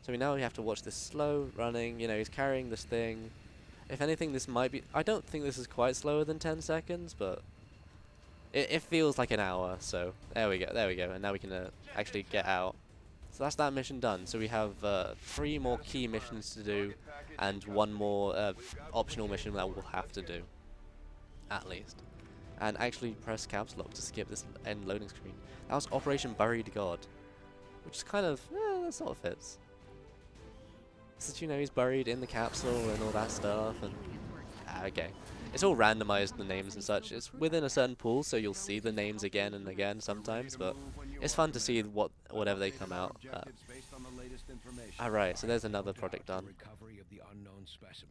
So now we have to watch this slow running. You know, he's carrying this thing. If anything, this might be... I don't think this is quite slower than 10 seconds, but it feels like an hour. So there we go. There we go. And now we can actually get out. So that's that mission done. So we have 3 more key missions to do, and 1 more optional mission that we'll have to do, at least. And actually press caps lock to skip this end loading screen. That was Operation Buried God, which is kind of, that sort of fits. So you know, he's buried in the capsule and all that stuff, and okay. It's all randomized, the names and such. It's within a certain pool, so you'll see the names again and again sometimes, but it's fun to see whatever they come out. Alright, so there's another project done.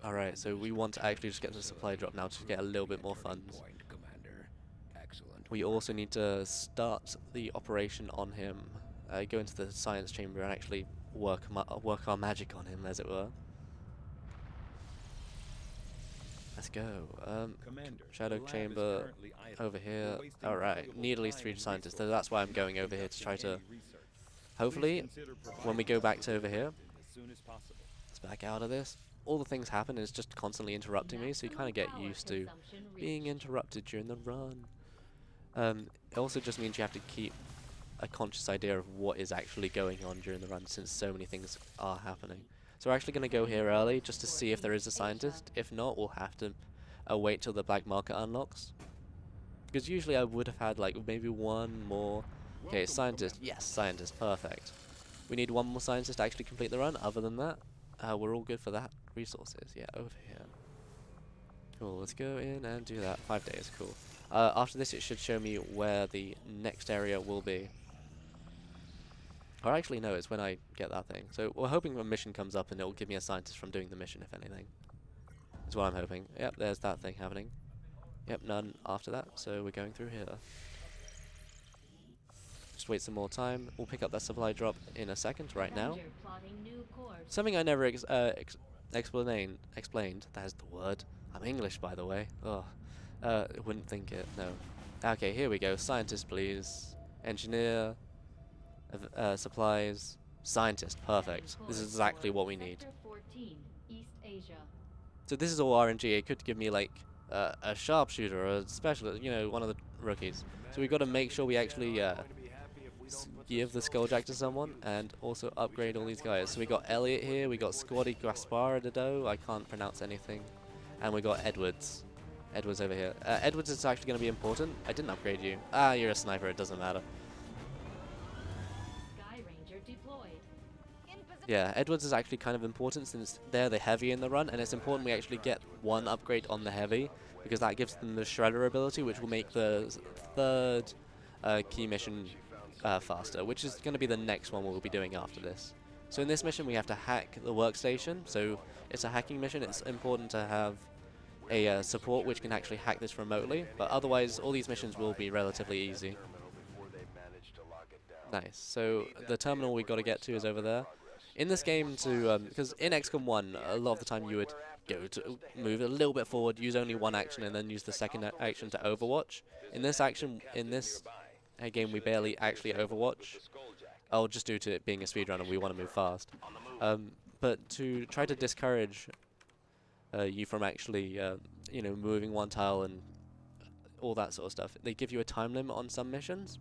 Alright, so we want to actually just get to the supply drop now to get a little bit more funds. We also need to start the operation on him, go into the science chamber and actually work our magic on him, as it were. Let's go. Shadow chamber over here. Alright, need at least 3 scientists, so that's why I'm going over here to try to... Hopefully, when we go back to over here, let's back out of this. All the things happen, and it's just constantly interrupting me, so you kind of get used to being interrupted during the run. It also just means you have to keep a conscious idea of what is actually going on during the run, since so many things are happening. So we're actually going to go here early just to see if there is a scientist. If not, we'll have to wait till the black market unlocks. Because usually I would have had like maybe 1 more. Okay, scientist. Yes, scientist. Perfect. We need 1 more scientist to actually complete the run. Other than that, we're all good for that. Resources. Yeah, over here. Cool, let's go in and do that. 5 days, cool. After this, it should show me where the next area will be. Or actually, no, it's when I get that thing. So we're hoping a mission comes up and it'll give me a scientist from doing the mission, if anything. That's what I'm hoping. Yep, there's that thing happening. Yep, none after that, so we're going through here. Just wait some more time. We'll pick up that supply drop in a second, right now. Something I never explained. That is the word. I'm English, by the way. Oh, wouldn't think it, no. Okay, here we go. Scientist, please. Engineer. Supplies, scientist, perfect. This is exactly what we need. So this is all RNG. It could give me like a sharpshooter or a specialist, you know, one of the rookies. So we've got to make sure we actually give the skulljack to someone and also upgrade all these guys. So we got Elliot here, we got Squaddy Gasparadado, I can't pronounce anything, and we got Edwards. Edwards over here. Edwards is actually going to be important. I didn't upgrade you. Ah, you're a sniper. It doesn't matter. Yeah, Edwards is actually kind of important since they're the heavy in the run, and it's important we actually get 1 upgrade on the heavy, because that gives them the Shredder ability, which will make the 3rd key mission faster, which is going to be the next one we'll be doing after this. So in this mission we have to hack the workstation, so it's a hacking mission. It's important to have a support which can actually hack this remotely, but otherwise all these missions will be relatively easy. Nice. So the terminal we got to get to is over there. In this game, because in XCOM 1, a lot of the time you would go to move a little bit forward, use only one action, and then use the second action to overwatch. In this game, we barely actually overwatch. Oh, just due to it being a speedrunner, we want to move fast. But to try to discourage you from actually, moving one tile and all that sort of stuff, they give you a time limit on some missions.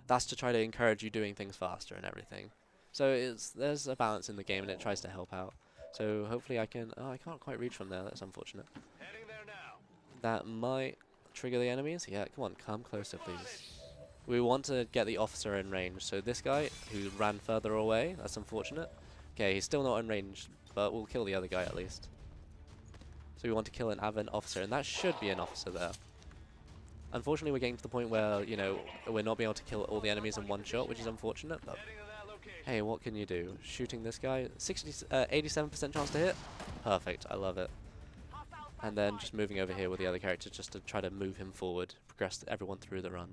That's to try to encourage you doing things faster and everything. So there's a balance in the game, and it tries to help out. So hopefully I can. Oh, I can't quite reach from there. That's unfortunate. That might trigger the enemies. Yeah, come on, come closer, please. We want to get the officer in range. So this guy who ran further away. That's unfortunate. Okay, he's still not in range, but we'll kill the other guy at least. So we want to kill an Advent officer, and that should be an officer there. Unfortunately, we're getting to the point where, we're not being able to kill all the enemies in one shot, which is unfortunate, but hey, what can you do? Shooting this guy, 87% chance to hit? Perfect, I love it. And then just moving over here with the other character just to try to move him forward, progress everyone through the run.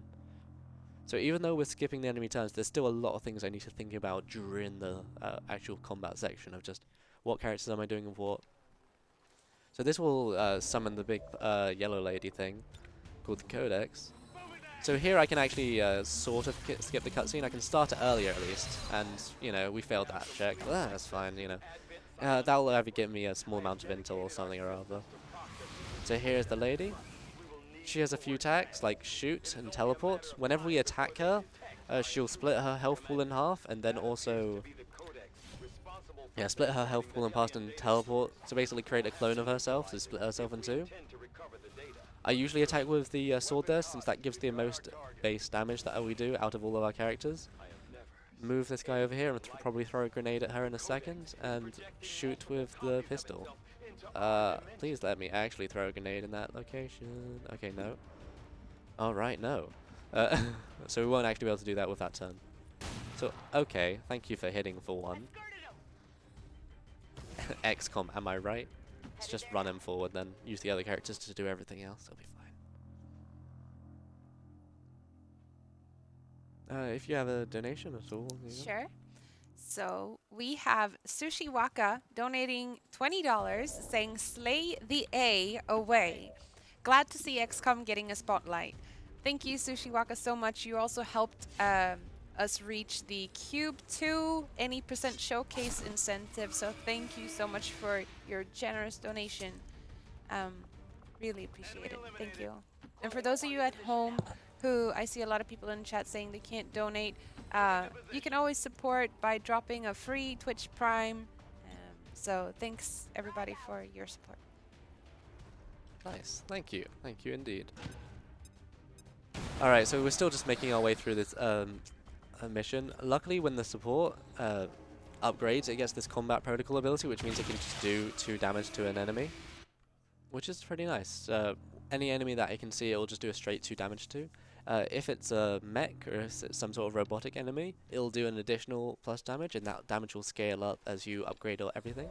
So even though we're skipping the enemy turns, there's still a lot of things I need to think about during the actual combat section of just what characters am I doing with what. So this will summon the big yellow lady thing called the Codex. So here I can actually sort of skip the cutscene. I can start it earlier at least, and we failed that check. But that's fine, that'll either give me a small amount of intel or something or other. So here's the lady. She has a few attacks like shoot and teleport. Whenever we attack her, she'll split her health pool in half, and then also split her health pool in half and teleport to basically create a clone of herself to split herself in two. I usually attack with the sword there, since that gives the most base damage that we do out of all of our characters. Move this guy over here and probably throw a grenade at her in a second, and shoot with the pistol. Please let me actually throw a grenade in that location. Okay, no. Alright, no. So we won't actually be able to do that with that turn. So, okay, thank you for hitting for one. XCOM, am I right? Let's just run him forward then. Use the other characters to do everything else. It'll be fine. If you have a donation at all. Sure. So we have Sushi Waka donating $20, saying "Slay the A away." Glad to see XCOM getting a spotlight. Thank you, Sushi Waka, so much. You also helped us reach the Cube 2 any % showcase incentive. So thank you so much for your generous donation. Really appreciate it. Thank you. And for those of you at home who I see a lot of people in chat saying they can't donate, you can always support by dropping a free Twitch Prime. So thanks everybody for your support. Nice. Thank you. Thank you indeed. Alright, so we're still just making our way through this mission. Luckily, when the support upgrades, it gets this combat protocol ability, which means it can just do 2 damage to an enemy, which is pretty nice. Any enemy that it can see, it will just do a straight 2 damage to. If it's a mech or if it's some sort of robotic enemy, it'll do an additional plus damage, and that damage will scale up as you upgrade or everything.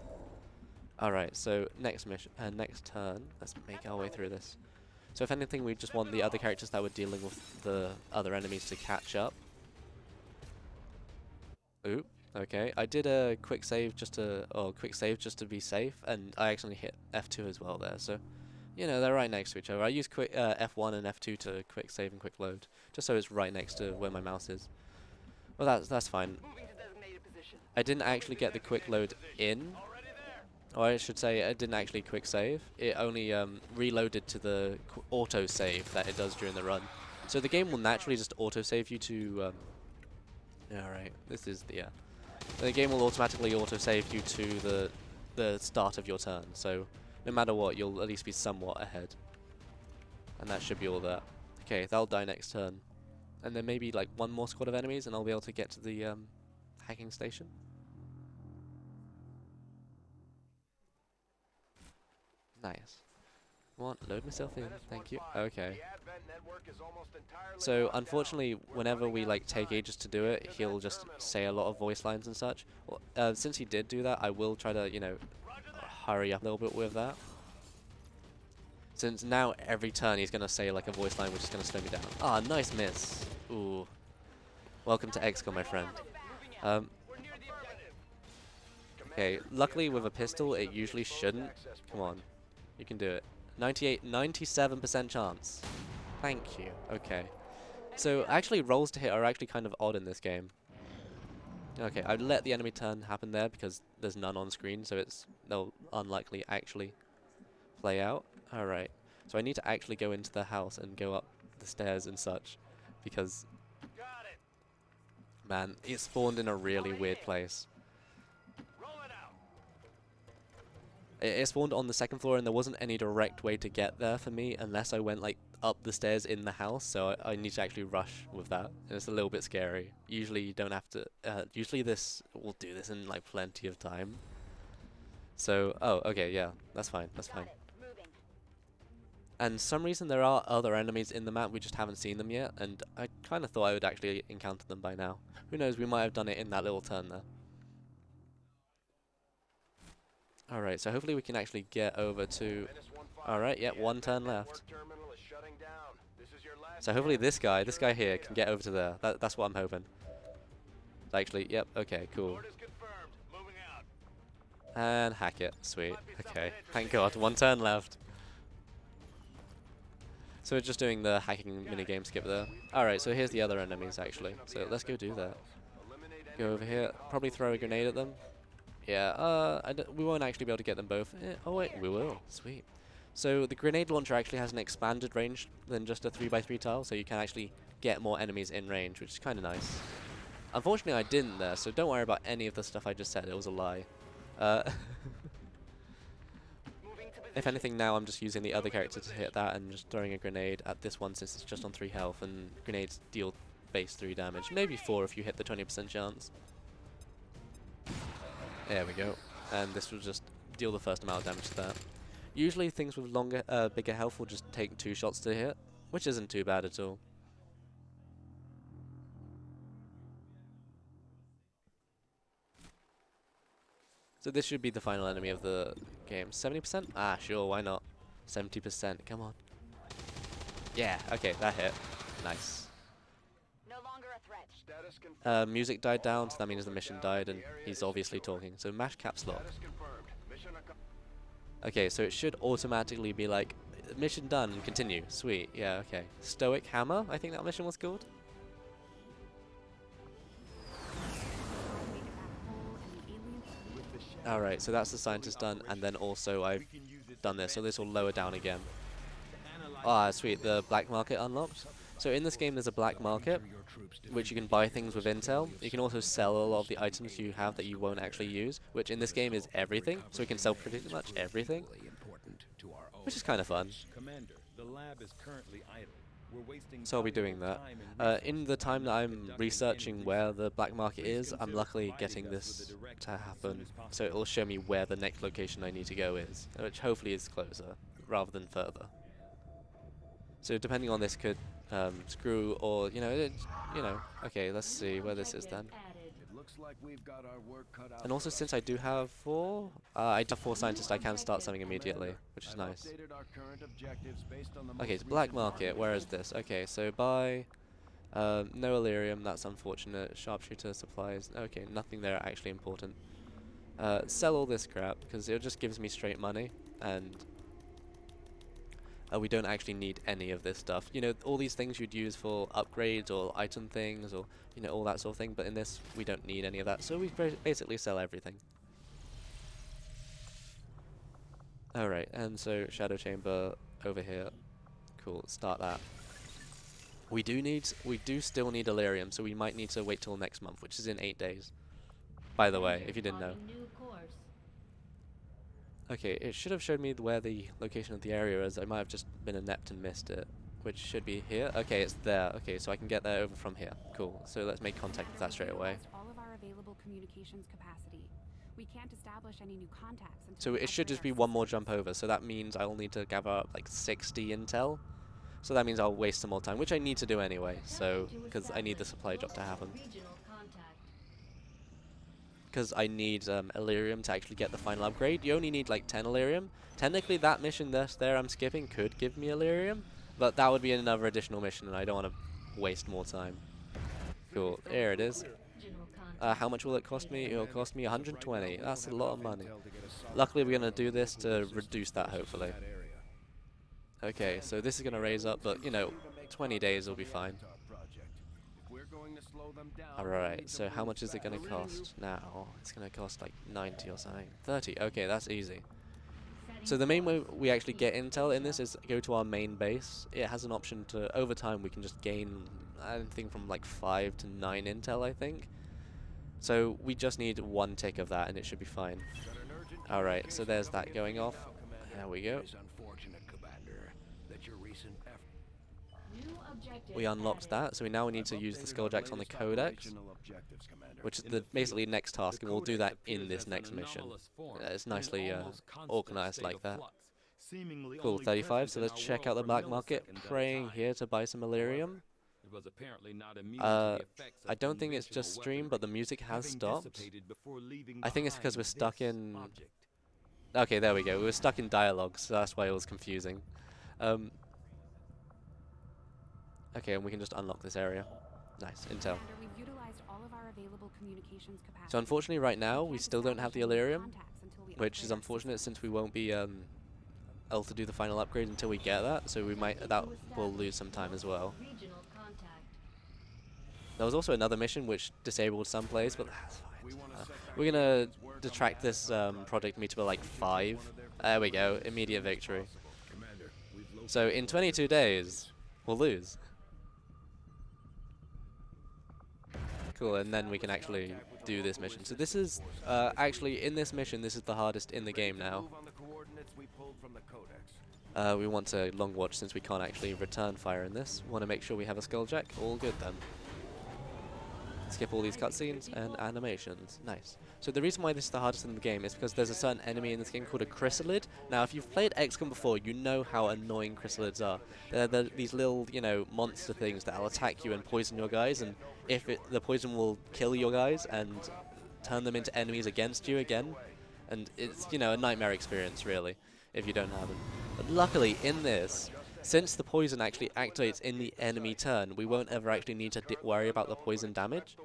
Alright, so next mission, next turn, let's make our way through this. So if anything, we just want the other characters that we're dealing with the other enemies to catch up. Ooh, okay. I did a quick save just to be safe, and I actually hit F2 as well there. So, they're right next to each other. I use quick F1 and F2 to quick save and quick load, just so it's right next to where my mouse is. Well, that's fine. I didn't actually get the quick load in, or I should say, I didn't actually quick save. It only reloaded to the auto save that it does during the run. So the game will naturally just auto save you to. Alright, this is the the game will automatically auto-save you to the start of your turn, so no matter what, you'll at least be somewhat ahead. And that should be all there. Okay, they'll die next turn. And then maybe like one more squad of enemies and I'll be able to get to the hacking station. Nice. What? Load myself in. Thank you. Okay. So unfortunately, whenever we take ages to do it, he'll just say a lot of voice lines and such. Well, since he did do that, I will try to hurry up a little bit with that. Since now every turn he's going to say like a voice line which is going to slow me down. Ah, nice miss. Ooh. Welcome to XCOM, my friend. Okay, luckily with a pistol it usually shouldn't. Come on. You can do it. 97% chance. Thank you. Okay. So actually rolls to hit are actually kind of odd in this game. Okay, I'd let the enemy turn happen there because there's none on screen, so they'll unlikely actually play out. Alright. So I need to actually go into the house and go up the stairs and such because man, it spawned in a really weird place. It spawned on the second floor and there wasn't any direct way to get there for me unless I went like up the stairs in the house, so I need to actually rush with that. And it's a little bit scary. Usually you don't have to, usually this will do this in like plenty of time. So, oh, okay, yeah, that's fine, that's fine. And some reason there are other enemies in the map, we just haven't seen them yet, and I kind of thought I would actually encounter them by now. Who knows, we might have done it in that little turn there. Alright, so hopefully we can actually get over to... Alright, yeah, one turn left. So hopefully this guy here can get over to there. That's what I'm hoping. Actually, yep, okay, cool. And hack it, sweet. Okay, thank God, one turn left. So we're just doing the hacking minigame skip there. Alright, so here's the other enemies actually. So let's go do that. Go over here, probably throw a grenade at them. Yeah, we won't actually be able to get them both. Oh wait, we will. Sweet. So the grenade launcher actually has an expanded range than just a 3x3 tile, so you can actually get more enemies in range, which is kind of nice. Unfortunately, I didn't there, so don't worry about any of the stuff I just said. It was a lie. If anything, now I'm just using the other character to hit that and just throwing a grenade at this one since it's just on 3 health, and grenades deal base 3 damage. Maybe 4 if you hit the 20% chance. There we go. And this will just deal the first amount of damage to that. Usually things with longer, bigger health will just take 2 shots to hit, which isn't too bad at all. So this should be the final enemy of the game. 70%? Ah, sure, why not? 70%, come on. Yeah, okay, that hit. Nice. No longer a threat. Music died down, so that means the mission died, and he's obviously talking. So mash caps lock. Okay, so it should automatically be like, mission done, and continue. Sweet, yeah, okay. Stoic Hammer, I think that mission was called. Alright, so that's the scientist done, and then also I've done this, so this will lower down again. Ah, sweet, the black market unlocked. So in this game there's a black market, which you can buy things with intel. You can also sell a lot of the items you have that you won't actually use, which in this game is everything, so we can sell pretty much everything, which is kind of fun. So I'll be doing that. In the time that I'm researching where the black market is, I'm luckily getting this to happen, so it will show me where the next location I need to go is, which hopefully is closer, rather than further. So depending on this could screw or, okay, let's see where this is then. And also since I do have 4, I do have 4 scientists, I can start selling immediately, which is nice. Okay, it's black market, where is this? Okay, so buy, no Illyrium, that's unfortunate, sharpshooter supplies, okay, nothing there actually important. Sell all this crap, because it just gives me straight money, and we don't actually need any of this stuff. You know, all these things you'd use for upgrades or item things or, all that sort of thing, but in this, we don't need any of that, so we basically sell everything. Alright, and so Shadow Chamber over here. Cool, start that. We do still need Illyrium, so we might need to wait till next month, which is in 8 days. By the way, if you didn't know. Okay, it should have showed me where the location of the area is. I might have just been inept and missed it, which should be here. Okay, it's there. Okay, so I can get there over from here. Cool. So let's make contact with that straight away. All of our available communications capacity. We can't establish any new contacts until So it should just be one more jump over. So that means I'll need to gather up like 60 intel. So that means I'll waste some more time, which I need to do anyway. So because I need the supply drop to happen. because I need Illyrium to actually get the final upgrade. You only need like 10 Illyrium. Technically that mission there I'm skipping could give me Illyrium, but that would be another additional mission and I don't want to waste more time. Cool, there it is. How much will it cost me? It'll cost me 120. That's a lot of money. Luckily we're going to do this to reduce that hopefully. Okay, so this is going to raise up, but you know, 20 days will be fine. Alright, so how much is it going to cost now? It's going to cost like 90 or something. 30, okay, that's easy. So the main way we actually get intel in this is go to our main base. It has an option to, over time we can just gain, I think from like 5 to 9 intel I think. So we just need 1 tick of that and it should be fine. Alright, so there's that going off. There we go. We unlocked that, so we now need to use the Skulljacks on the Codex, which is the basically next task, and we'll do that in this next mission. It's nicely organized like that. Cool, 35, so let's check out the black market. Praying here to buy some Illyrium. I don't think it's just stream, but the music has stopped. I think it's because we're stuck in... Okay, there we go. We were stuck in dialogue, so that's why it was confusing. Okay, and we can just unlock this area. Nice, intel. So unfortunately right now, we still don't have the Illyrium, which is unfortunate since we won't be able to do the final upgrade until we get that, so we'll lose some time as well. There was also another mission which disabled some plays, but that's fine. We're gonna detract this project meter by like 5. There we go, immediate victory. So in 22 days, we'll lose. Cool, and then we can actually do this mission. So this is, actually, in this mission, this is the hardest in the game now. We want to long watch since we can't actually return fire in this. Want to make sure we have a Skulljack. All good then. Skip all these cutscenes and animations. Nice. So the reason why this is the hardest in the game is because there's a certain enemy in this game called a chrysalid. Now, if you've played XCOM before, you know how annoying chrysalids are. They're these little, you know, monster things that'll attack you and poison your guys, and the poison will kill your guys and turn them into enemies against you again. And it's, you know, a nightmare experience, really, if you don't have them. But luckily, in this, since the poison actually activates in the enemy turn, we won't ever actually need to worry about the poison damage.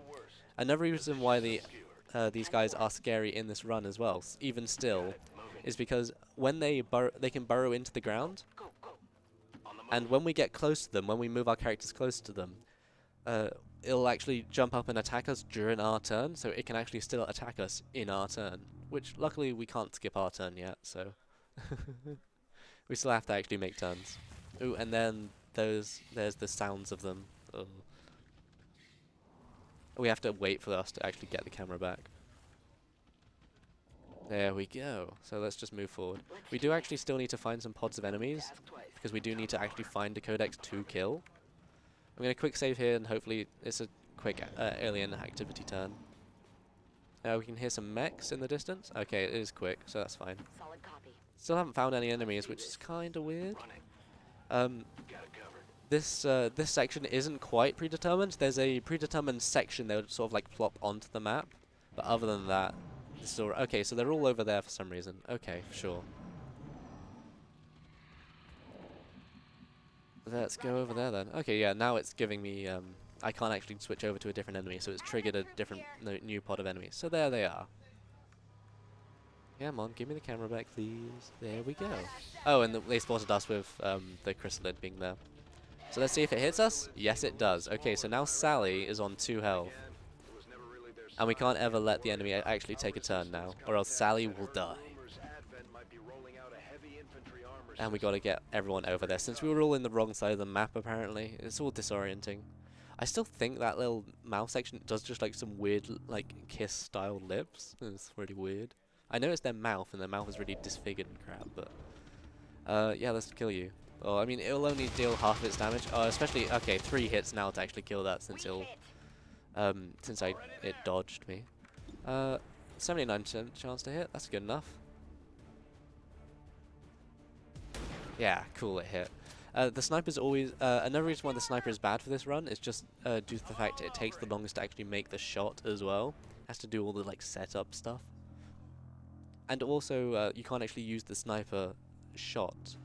Another reason why these guys are scary in this run as well, even still, is because when they can burrow into the ground, and when we get close to them, when we move our characters close to them, it'll actually jump up and attack us during our turn, so it can actually still attack us in our turn, which luckily we can't skip our turn yet, so we still have to actually make turns. Ooh, and then there's the sounds of them. Ugh. We have to wait for us to actually get the camera back. There we go. So let's just move forward. We do actually still need to find some pods of enemies, because we do need to actually find a Codex to kill. I'm going to quick save here, and hopefully it's a quick alien activity turn. We can hear some mechs in the distance. Okay, it is quick, so that's fine. Still haven't found any enemies, which is kind of weird. This section isn't quite predetermined. There's a predetermined section that would sort of like plop onto the map, but other than that, it's all okay. So they're all over there for some reason. Okay, sure. Let's go over there then. Okay, yeah. Now it's giving me. I can't actually switch over to a different enemy, so it's triggered a different new pod of enemies. So there they are. Come on, give me the camera back, please. There we go. Oh, and they spotted us with the chrysalid being there. So let's see if it hits us. Yes, it does. Okay, so now Sally is on 2 health. And we can't ever let the enemy actually take a turn now, or else Sally will die. And we got to get everyone over there. Since we were all in the wrong side of the map, apparently, it's all disorienting. I still think that little mouth section does just like some weird, like, kiss-style lips. It's really weird. I know it's their mouth, and their mouth is really disfigured and crap, but... yeah, let's kill you. Oh, I mean, it'll only deal half of its damage. Oh, especially... Okay, 3 hits now to actually kill that, since it'll... it dodged me. 79% chance to hit. That's good enough. Yeah, cool, it hit. The sniper's always... another reason why the sniper is bad for this run is just due to the fact it takes the longest to actually make the shot as well. has to do all the like setup stuff. And also, you can't actually use the sniper shot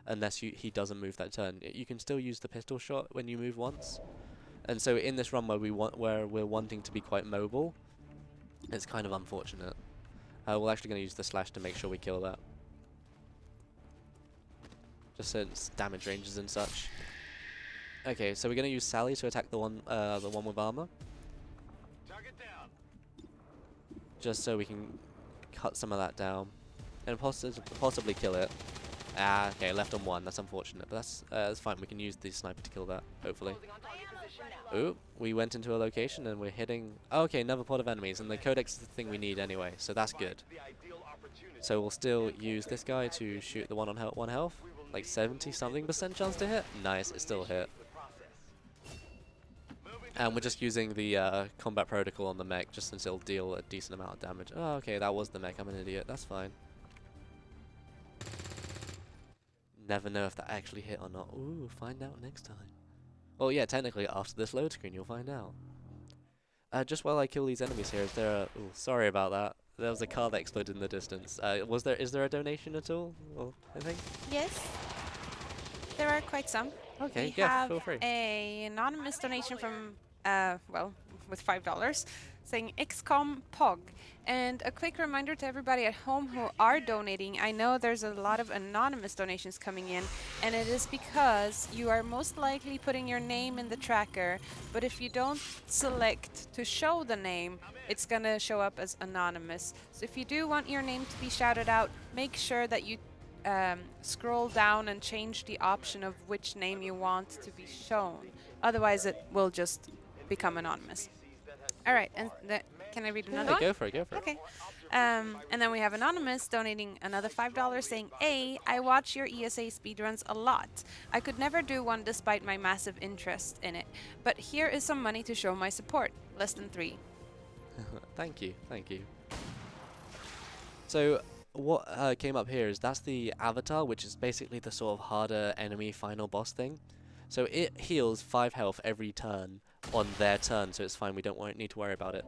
unless he doesn't move that turn. You can still use the pistol shot when you move once. And so in this run where we're wanting to be quite mobile, it's kind of unfortunate. We're actually going to use the slash to make sure we kill that. Just since damage ranges and such. Okay, so we're going to use Sally to attack the one with armor. Target down. Just so we can cut some of that down and possibly kill it. Ah, okay, left on one. That's unfortunate, but that's fine. We can use the sniper to kill that, hopefully. Ooh, we went into a location and we're hitting... Oh, okay, another pod of enemies, and the Codex is the thing we need anyway, so that's good. So we'll still use this guy to shoot the one on one health. Like 70-something% chance to hit. Nice, it still hit. And we're just using the combat protocol on the mech just since it'll deal a decent amount of damage. Oh, okay, that was the mech. I'm an idiot. That's fine. Never know if that actually hit or not. Ooh, find out next time. Well, yeah, technically after this load screen you'll find out. Just while I kill these enemies here, is there a... Ooh, sorry about that. There was a car that exploded in the distance. Is there a donation at all? Well, I think. Yes, there are quite some. Okay, We yeah, have feel free. a anonymous donation from, well, with $5, saying XCOM POG. And a quick reminder to everybody at home who are donating, I know there's a lot of anonymous donations coming in, and it is because you are most likely putting your name in the tracker, but if you don't select to show the name, it's gonna show up as anonymous. So if you do want your name to be shouted out, make sure that you scroll down and change the option of which name you want to be shown. Otherwise it will just become anonymous. Alright, and can I read another one? Go for it, go for it. Okay. And then we have Anonymous donating another $5 saying, I watch your ESA speedruns a lot. I could never do one despite my massive interest in it. But here is some money to show my support. Less than 3. Thank you, thank you. So what came up here is that's the avatar, which is basically the sort of harder enemy final boss thing. So it heals 5 health every turn on their turn, so it's fine, we don't need to worry about it.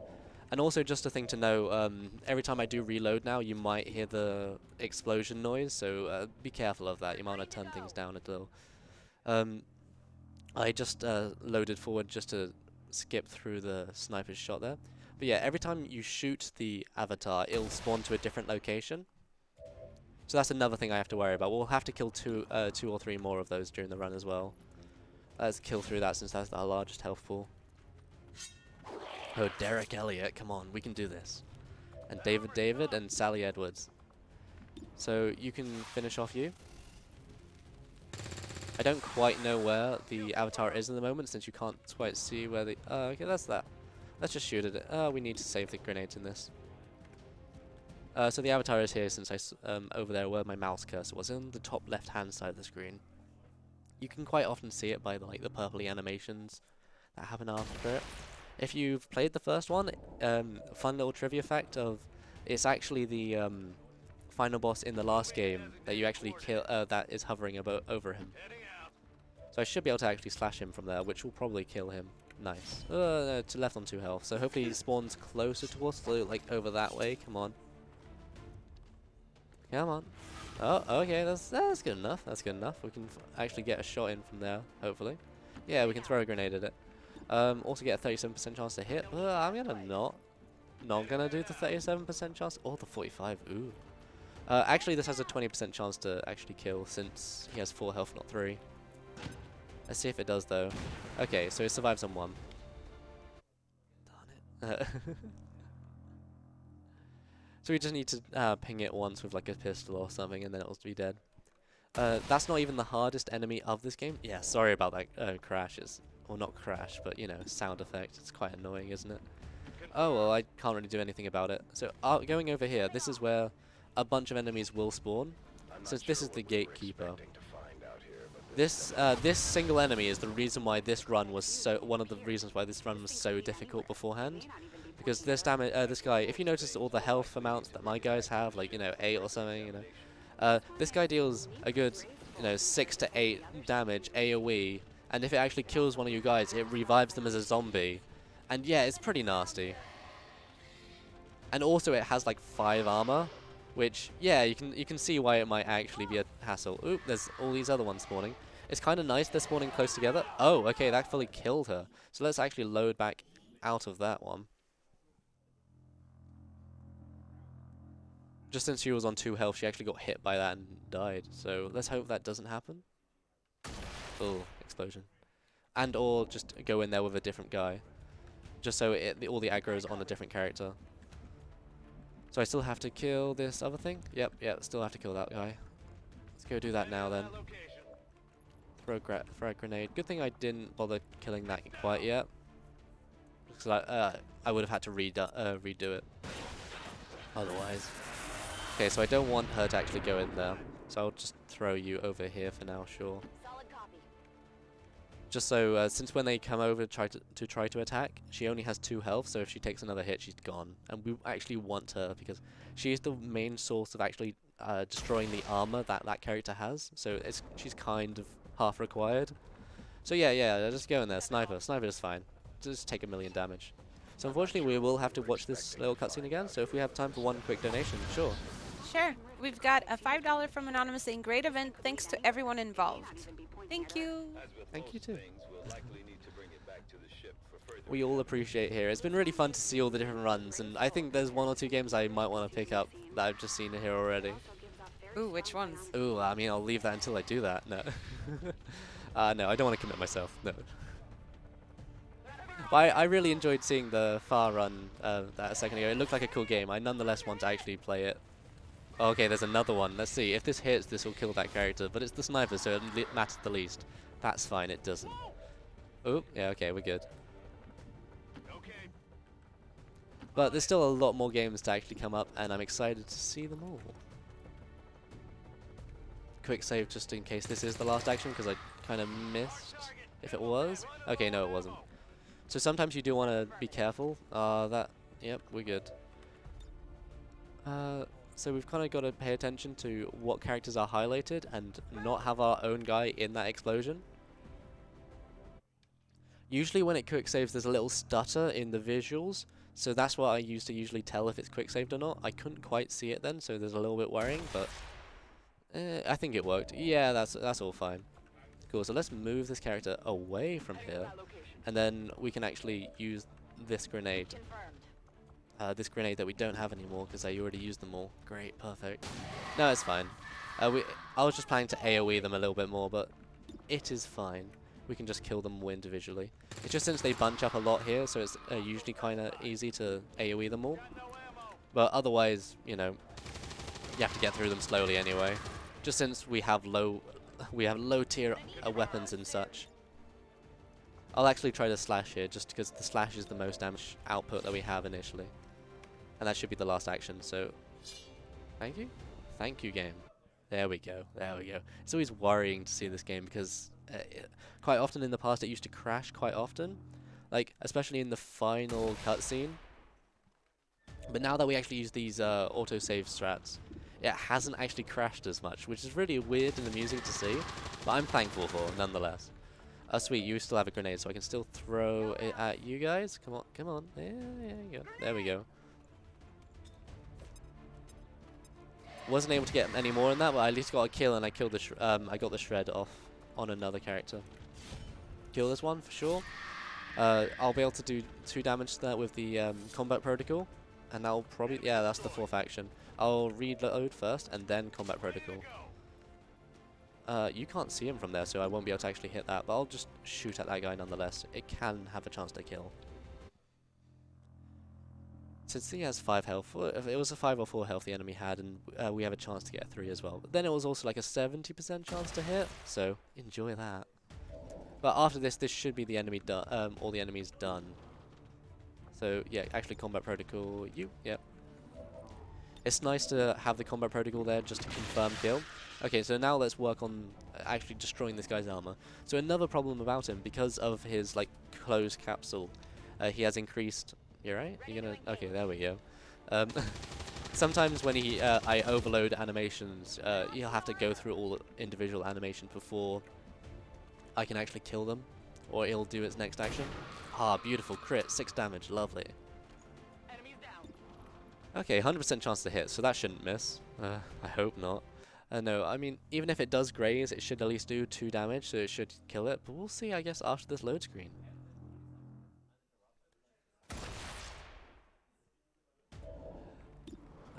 And also just a thing to know, every time I do reload now, you might hear the explosion noise, so be careful of that. You might want to turn things down a little. I just loaded forward just to skip through the sniper's shot there. But yeah, every time you shoot the avatar, it'll spawn to a different location. So that's another thing I have to worry about. We'll have to kill two or three more of those during the run as well. Let's kill through that since that's our largest health pool. Oh, Derek Elliott, come on, we can do this. And David and Sally Edwards. So you can finish off you. I don't quite know where the avatar is in the moment since you can't quite see where the... okay, that's that. Let's just shoot at it. We need to save the grenades in this. So the avatar is here since over there where my mouse cursor was, in the top left-hand side of the screen. You can quite often see it by the purpley animations that happen after it. If you've played the first one, fun little trivia fact of it's actually the final boss in the last game that you actually kill that is hovering over him. So I should be able to actually slash him from there, which will probably kill him. Nice. No, to left on 2 health. So hopefully he spawns closer to us, so like over that way. Come on. Come on. Oh, okay, that's good enough. That's good enough. We can actually get a shot in from there, hopefully. Yeah, we can throw a grenade at it. Also get a 37% chance to hit. I'm gonna not gonna do the 37% chance or the 45. Ooh. Actually, this has a 20% chance to actually kill since he has 4 health, not 3. Let's see if it does though. Okay, so it survives on 1. Darn it. So we just need to ping it once with like a pistol or something, and then it'll be dead. That's not even the hardest enemy of this game. Yeah, sorry about that crashes. Or not crash, but you know, sound effect. It's quite annoying, isn't it? Oh, well, I can't really do anything about it. So going over here, this is where a bunch of enemies will spawn. So this is the Gatekeeper. This single enemy is the reason why this run was one of the reasons why this run was so difficult beforehand. Because this guy, if you notice all the health amounts that my guys have, like, 8 or something, this guy deals a good, 6 to 8 damage AoE, and if it actually kills one of you guys, it revives them as a zombie. And yeah, it's pretty nasty. And also it has like 5 armor, which, yeah, you can see why it might actually be a hassle. Oop, there's all these other ones spawning. It's kind of nice they're spawning close together. Oh, okay, that fully killed her. So let's actually load back out of that one. Just since she was on 2 health, she actually got hit by that and died. So let's hope that doesn't happen. Oh, explosion. And or just go in there with a different guy. Just so all the aggro is on a different character. So I still have to kill this other thing? Yep, still have to kill that guy. Let's go do that now then. Throw a grenade. Good thing I didn't bother killing that quite yet. Because I would have had to redo it. Otherwise. Okay, so I don't want her to actually go in there. So I'll just throw you over here for now, sure. Solid copy. Just so, since when they come over to try to attack, she only has 2 health, so if she takes another hit, she's gone. And we actually want her, because she is the main source of actually destroying the armor that character has. So she's kind of half required. So yeah, just go in there. Sniper is fine. Just take 1,000,000 damage. So unfortunately, we will have to watch this little cutscene again, so if we have time for one quick donation, sure. Sure. We've got a $5 from Anonymous saying, great event, thanks to everyone involved. Thank you. Thank you too. We all appreciate here. It's been really fun to see all the different runs, and I think there's 1 or 2 games I might want to pick up that I've just seen here already. Ooh, which ones? Ooh, I mean, I'll leave that until I do that. No. No, I don't want to commit myself. No. But I really enjoyed seeing the Far run that a second ago. It looked like a cool game. I nonetheless want to actually play it. Okay, there's another one. Let's see. If this hits, this will kill that character. But it's the sniper, so it matters the least. That's fine. It doesn't. Oh, yeah, okay, we're good. But there's still a lot more games to actually come up, and I'm excited to see them all. Quick save just in case this is the last action, because I kind of missed if it was. Okay, no, it wasn't. So sometimes you do want to be careful. Yep, we're good. So we've kind of got to pay attention to what characters are highlighted and not have our own guy in that explosion. Usually when it quick saves, there's a little stutter in the visuals. So that's what I use to usually tell if it's quick saved or not. I couldn't quite see it then, so there's a little bit worrying, but I think it worked. Yeah, that's all fine. Cool, so let's move this character away from here, and then we can actually use this grenade. This grenade that we don't have anymore because I already used them all. Great, perfect. No, it's fine. I was just planning to AoE them a little bit more, but it is fine. We can just kill them individually. It's just since they bunch up a lot here, so it's usually kind of easy to AoE them all. But otherwise, you know, you have to get through them slowly anyway. Just since we have low tier weapons and such. I'll actually try to slash here, just because the slash is the most damage output that we have initially. And that should be the last action, so thank you. Thank you, game. There we go. There we go. It's always worrying to see this game because quite often in the past it used to crash quite often. Like, especially in the final cutscene. But now that we actually use these autosave strats, it hasn't actually crashed as much, which is really weird and amusing to see. But I'm thankful for it, nonetheless. Sweet, you still have a grenade, so I can still throw it at you guys. Come on, come on. Yeah, there you go. There we go. Wasn't able to get any more than that, but I at least got a kill, and I killed the I got the shred off on another character. Kill this one for sure. I'll be able to do 2 damage to that with the combat protocol, and that'll probably, yeah, that's the 4th action. I'll reload first and then combat protocol. You can't see him from there, so I won't be able to actually hit that, but I'll just shoot at that guy nonetheless. It can have a chance to kill. Since he has 5 health, if it was a 5 or 4 health the enemy had, and we have a chance to get 3 as well. But then it was also like a 70% chance to hit, so enjoy that. But after this should be the enemy done. All the enemies done. So yeah, actually combat protocol. Yep. It's nice to have the combat protocol there just to confirm kill. Okay, so now let's work on actually destroying this guy's armor. So another problem about him, because of his like closed capsule, he has increased. You right? You're gonna. Okay, there we go. Sometimes when I overload animations, you'll have to go through all individual animations before I can actually kill them, or it'll do its next action. Ah, beautiful crit, 6 damage, lovely. Okay, 100% chance to hit, so that shouldn't miss. I hope not. No, I mean, even if it does graze, it should at least do 2 damage, so it should kill it. But we'll see, I guess, after this load screen.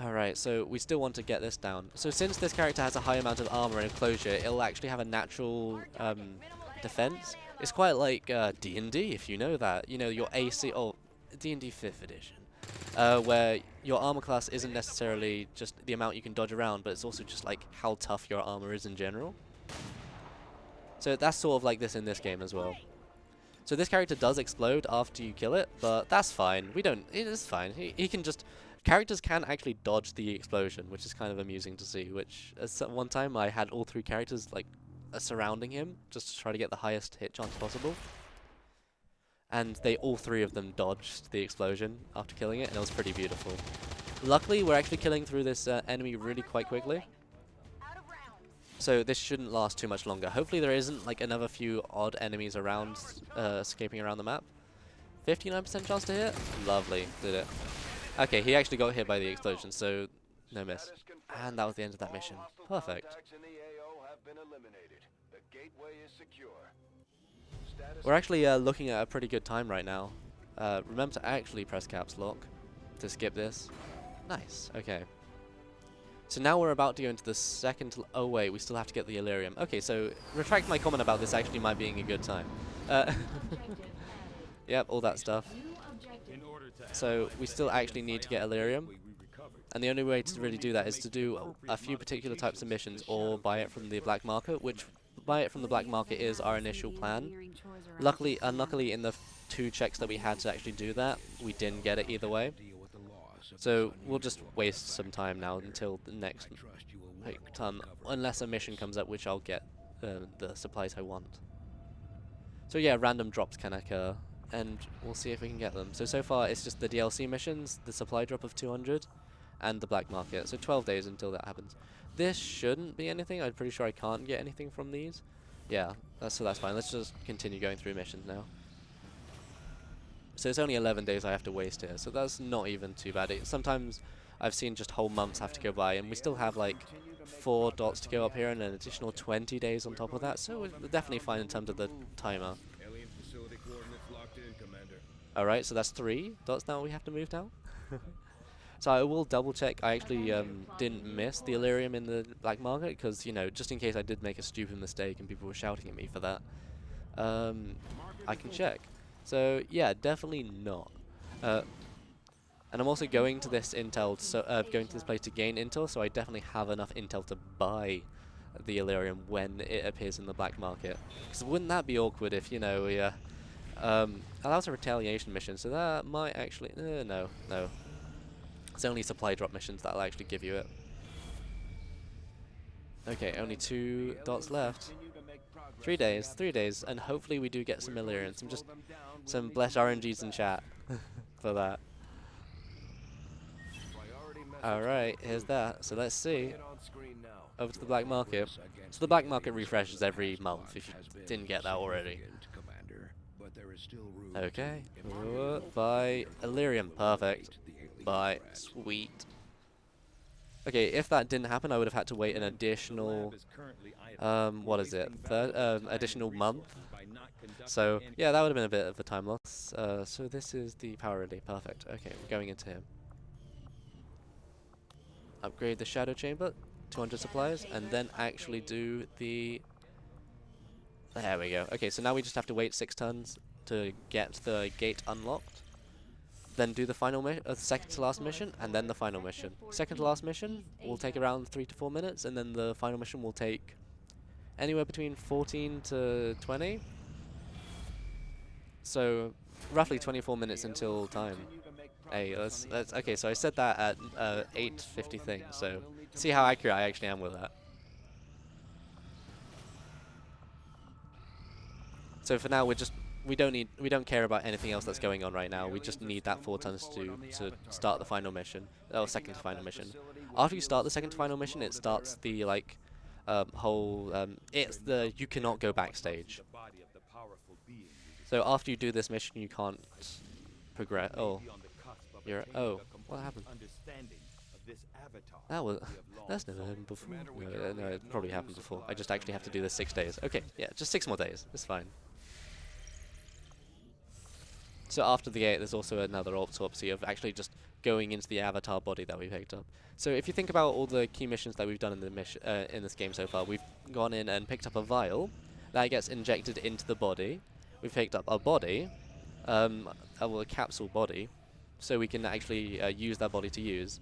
Alright, so we still want to get this down. So since this character has a high amount of armor and enclosure, it'll actually have a natural defense. It's quite like D&D, if you know that. You know, your AC, or D&D 5th edition. Where your armor class isn't necessarily just the amount you can dodge around, but it's also just like how tough your armor is in general. So that's sort of like this in this game as well. So this character does explode after you kill it, but that's fine. It is fine. He can just... Characters can actually dodge the explosion, which is kind of amusing to see, which at one time I had all 3 characters like surrounding him just to try to get the highest hit chance possible. And all 3 of them dodged the explosion after killing it, and it was pretty beautiful. Luckily, we're actually killing through this enemy really quite quickly. So this shouldn't last too much longer. Hopefully there isn't like another few odd enemies around, escaping around the map. 59% chance to hit? Lovely, did it. Okay, he actually got hit by the explosion, so no miss. And that was the end of that mission. Perfect. We're actually looking at a pretty good time right now. Remember to actually press caps lock to skip this. Nice, okay. So now we're about to go into the second... Oh wait, we still have to get the Illyrium. Okay, so retract my comment about this actually might being a good time. Yep, all that stuff. So we still actually need to get Illyrium. And the only way to really do that is to do a few particular types of missions or buy it from the black market, which buy it from the black market is our initial plan. Unluckily in the 2 checks that we had to actually do that, we didn't get it either way. So we'll just waste some time now until the next time, unless a mission comes up which I'll get the supplies I want. So yeah, random drops can occur, and we'll see if we can get them. So far it's just the DLC missions, the supply drop of 200, and the black market. So 12 days until that happens. This shouldn't be anything. I'm pretty sure I can't get anything from these. Yeah, so that's fine. Let's just continue going through missions now. So it's only 11 days I have to waste here, so that's not even too bad. Sometimes I've seen just whole months have to go by, and we still have like 4 dots to go up here and an additional 20 days on top of that, so we're definitely fine in terms of the timer. Alright, so that's 3 dots now we have to move now. So I will double check. I actually didn't miss the Illyrium in the black market, because, you know, just in case I did make a stupid mistake and people were shouting at me for that, I can check. So yeah, definitely not. And I'm also going to this intel, going to this place to gain intel, so I definitely have enough intel to buy the Illyrium when it appears in the black market. Because wouldn't that be awkward if, you know, we allows a retaliation mission, so that might actually no. It's only supply drop missions that'll actually give you it. Okay, only 2 dots left. 3 days, and hopefully we do get some Illyrium. Some blessed RNGs in chat for that. Alright, here's that. So let's see. Over to the black market. So the black market refreshes every month, if you didn't get that already. Okay. Buy Illyrium. Perfect. Buy. Sweet. Okay, if that didn't happen, I would have had to wait an additional... what is it? Additional month. So, yeah, that would have been a bit of a time loss. So this is the power relay. Perfect. Okay, we're going into him. Upgrade the shadow chamber, 200 supplies, and then actually do the... There we go. Okay, so now we just have to wait 6 turns to get the gate unlocked. Then do the final second to last mission, and then the final mission. Second to last mission will take around 3 to 4 minutes, and then the final mission will take anywhere between 14 to 20. So roughly 24 minutes until time. Hey, that's okay. So I said that at 8:50 thing. So see how accurate I actually am with that. So for now, we don't care about anything else that's going on right now. We just need that 4 tons to start the final mission, or second to final mission. After you start the second to final mission, it starts the like whole it's the you cannot go back stage. So after you do this mission, you can't progress. Oh, You're oh, what happened? That was that's never happened before. No, it probably happened before. I just actually have to do this 6 days. Okay, yeah, just 6 more days. It's fine. So after the gate, there's also another autopsy of actually just going into the avatar body that we picked up. So if you think about all the key missions that we've done in the in this game so far, we've gone in and picked up a vial that gets injected into the body. We've picked up a body, well, a capsule body, so we can actually use that body to use.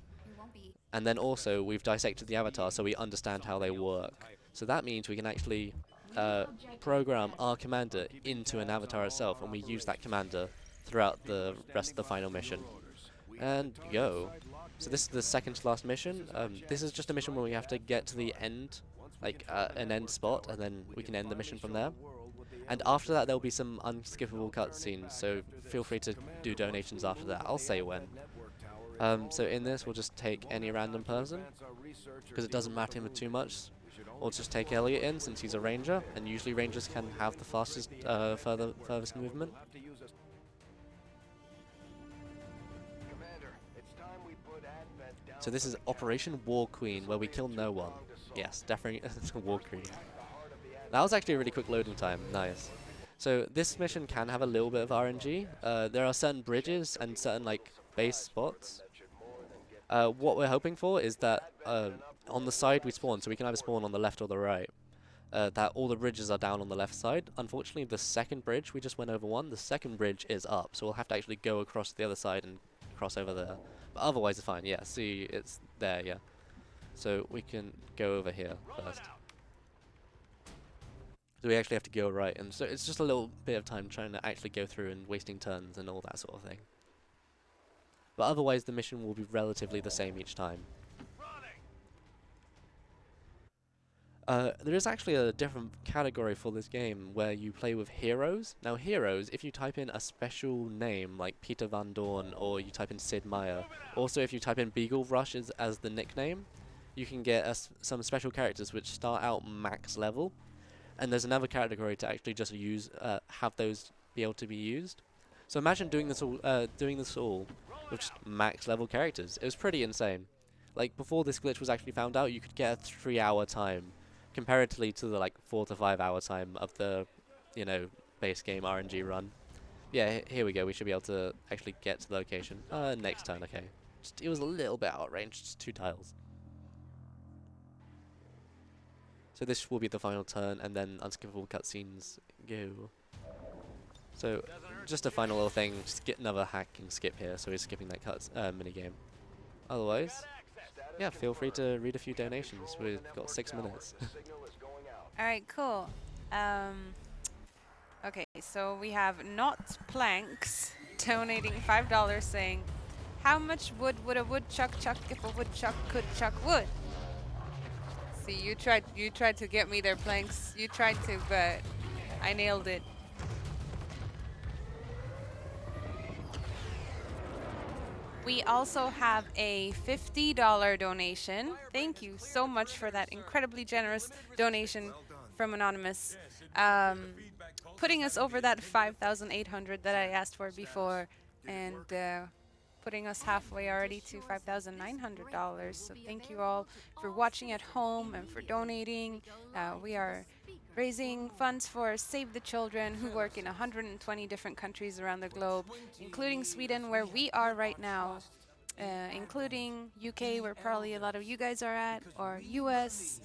And then also we've dissected the avatar so we understand how they work. So that means we can actually program our commander into an avatar itself, and we use that commander throughout the rest of the final mission. And go. So this is the second to last mission. This is just a mission where we have to get to the end, like an end spot, and then we can end the mission from there. And after that, there'll be some unskippable cutscenes, so feel free to do donations after that. I'll say when. So in this, we'll just take any random person, because it doesn't matter him too much. Or just take Elliot in, since he's a ranger, and usually rangers can have the fastest, furthest movement. So this is Operation War Queen, where we kill no one. Yes, definitely War Queen. That was actually a really quick loading time. Nice. So this mission can have a little bit of RNG. There are certain bridges and certain like base spots. What we're hoping for is that on the side we spawn, so we can either spawn on the left or the right, that all the bridges are down on the left side. Unfortunately, the second bridge, we just went over one, the second bridge is up, so we'll have to actually go across the other side and cross over there. But otherwise it's fine, yeah, see, it's there, yeah. So we can go over here first. So we actually have to go right, and so it's just a little bit of time trying to actually go through and wasting turns and all that sort of thing. But otherwise the mission will be relatively the same each time. There is actually a different category for this game where you play with heroes. Now heroes, if you type in a special name like Peter Van Dorn, or you type in Sid Meier, also if you type in Beagle Rush as the nickname, you can get some special characters which start out max level. And there's another category to actually just use, have those be able to be used. So imagine doing this all with just max level characters. It was pretty insane. Like before this glitch was actually found out, you could get a 3-hour time, comparatively to the like 4 to 5 hour time of the, you know, base game RNG run. Yeah, here we go. We should be able to actually get to the location. Next turn, okay. It was a little bit out of range, just 2 tiles. So this will be the final turn, and then unskippable cutscenes go. So just a final little thing, just get another hack and skip here, so we're skipping that minigame. Otherwise, yeah, feel free to read a few donations. We've got 6 minutes. Alright, cool. Okay, so we have Not Planks donating $5 saying, how much wood would a woodchuck chuck if a woodchuck could chuck wood? See, you tried to get me there, Planks. You tried to, but I nailed it. We also have a $50 donation. Thank you so much for that incredibly generous donation from Anonymous. Putting us over that 5,800 that I asked for before, and putting us halfway already to $5,900. So thank you all for watching at home and for donating. We are raising funds for Save the Children, who work in 120 different countries around the globe, including Sweden, where we are right now, including UK, where probably a lot of you guys are at, or US.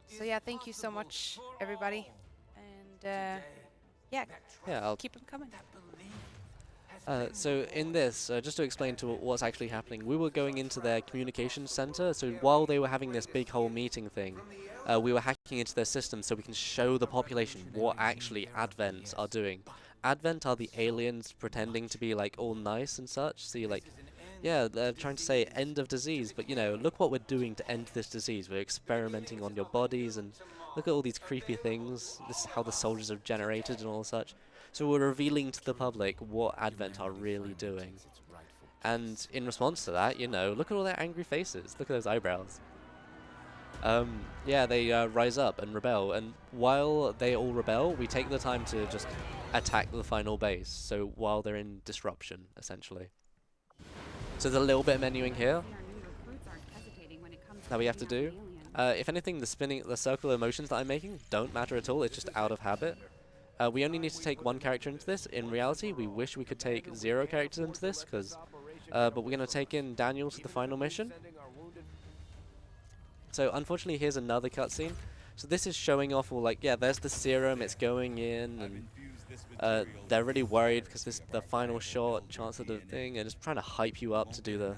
So yeah, thank you so much, everybody. And yeah, I'll keep them coming. So in this, just to explain to what's actually happening, we were going into their communications center, so while they were having this big whole meeting thing, we were hacking into their system so we can show the population what actually Advent are doing. Advent are the aliens pretending to be like all nice and such, see like, yeah, they're trying to say end of disease, but you know, look what we're doing to end this disease. We're experimenting on your bodies, and look at all these creepy things. This is how the soldiers are generated and all such. So we're revealing to the public what Advent are really doing. And in response to that, you know, look at all their angry faces. Look at those eyebrows. yeah, they rise up and rebel, and while they all rebel, we take the time to just attack the final base, so while they're in disruption, essentially. So there's a little bit of menuing here that we have to do. If anything, the circular motions that I'm making don't matter at all, it's just out of habit. We only need to take one character into this. In reality, we wish we could take 0 characters into this, but we're going to take in Daniel to the final mission. So unfortunately, here's another cutscene. So this is showing off all, like, yeah, there's the serum, it's going in, and they're really worried because this is the final shot, chance of the thing, and just trying to hype you up to do the,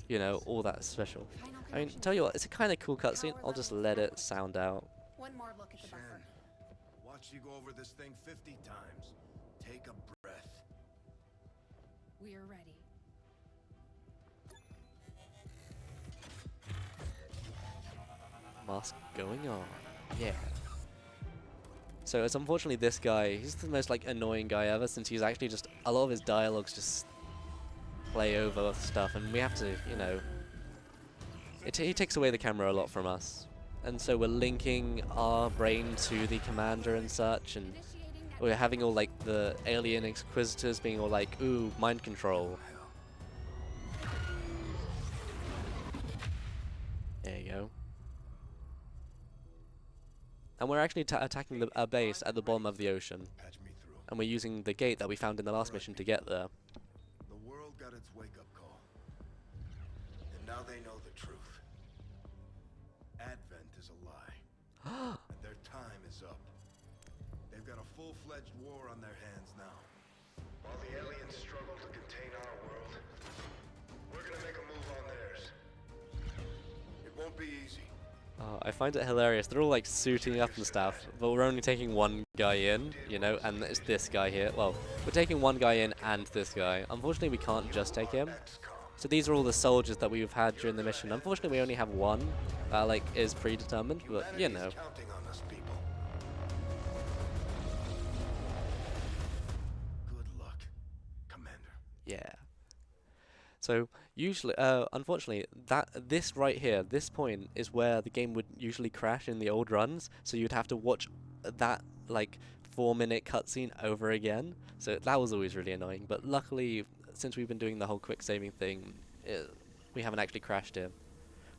you know, all that special. I mean, tell you what, it's a kind of cool cutscene. I'll just let it sound out. One more look at the buffer. Watch you go over this thing 50 times. Take a breath. We are ready. Mask going on. Yeah. So it's unfortunately this guy, he's the most like annoying guy ever, since he's actually just, a lot of his dialogues just play over stuff, and we have to, you know, he takes away the camera a lot from us. And so we're linking our brain to the commander and such, and we're having all like the alien inquisitors being all like, ooh, mind control. There you go. And we're actually attacking a base at the bottom of the ocean. Patch me through. And we're using the gate that we found in the last mission to get there. The world got its wake-up call. And now they know the truth. Advent is a lie. And their time is up. They've got a full-fledged war on their hands now. While the aliens struggle to contain our world, we're gonna make a move on theirs. It won't be easy. I find it hilarious. They're all like suiting up and stuff, but we're only taking one guy in, you know, and it's this guy here. Well, we're taking one guy in and this guy. Unfortunately, we can't just take him. So these are all the soldiers that we've had during the mission. Unfortunately, we only have one that like is predetermined, but you know. Counting on us, people. Good luck, Commander. Yeah. So usually, unfortunately, this right here, this point is where the game would usually crash in the old runs. So you'd have to watch that like 4-minute cutscene over again. So that was always really annoying. But luckily, since we've been doing the whole quick saving thing, we haven't actually crashed here.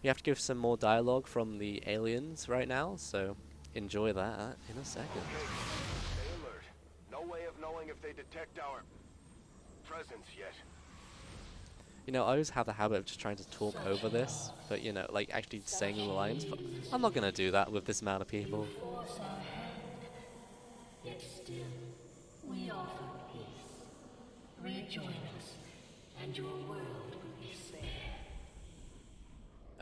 We have to give some more dialogue from the aliens right now. So enjoy that in a second. Stay alert. No way of knowing if they detect our presence yet. You know, I always have the habit of just trying to talk over this, but you know, like actually saying the lines. But I'm not gonna do that with this amount of people. Yet still, we offer peace. Rejoin us, and your world will be spared.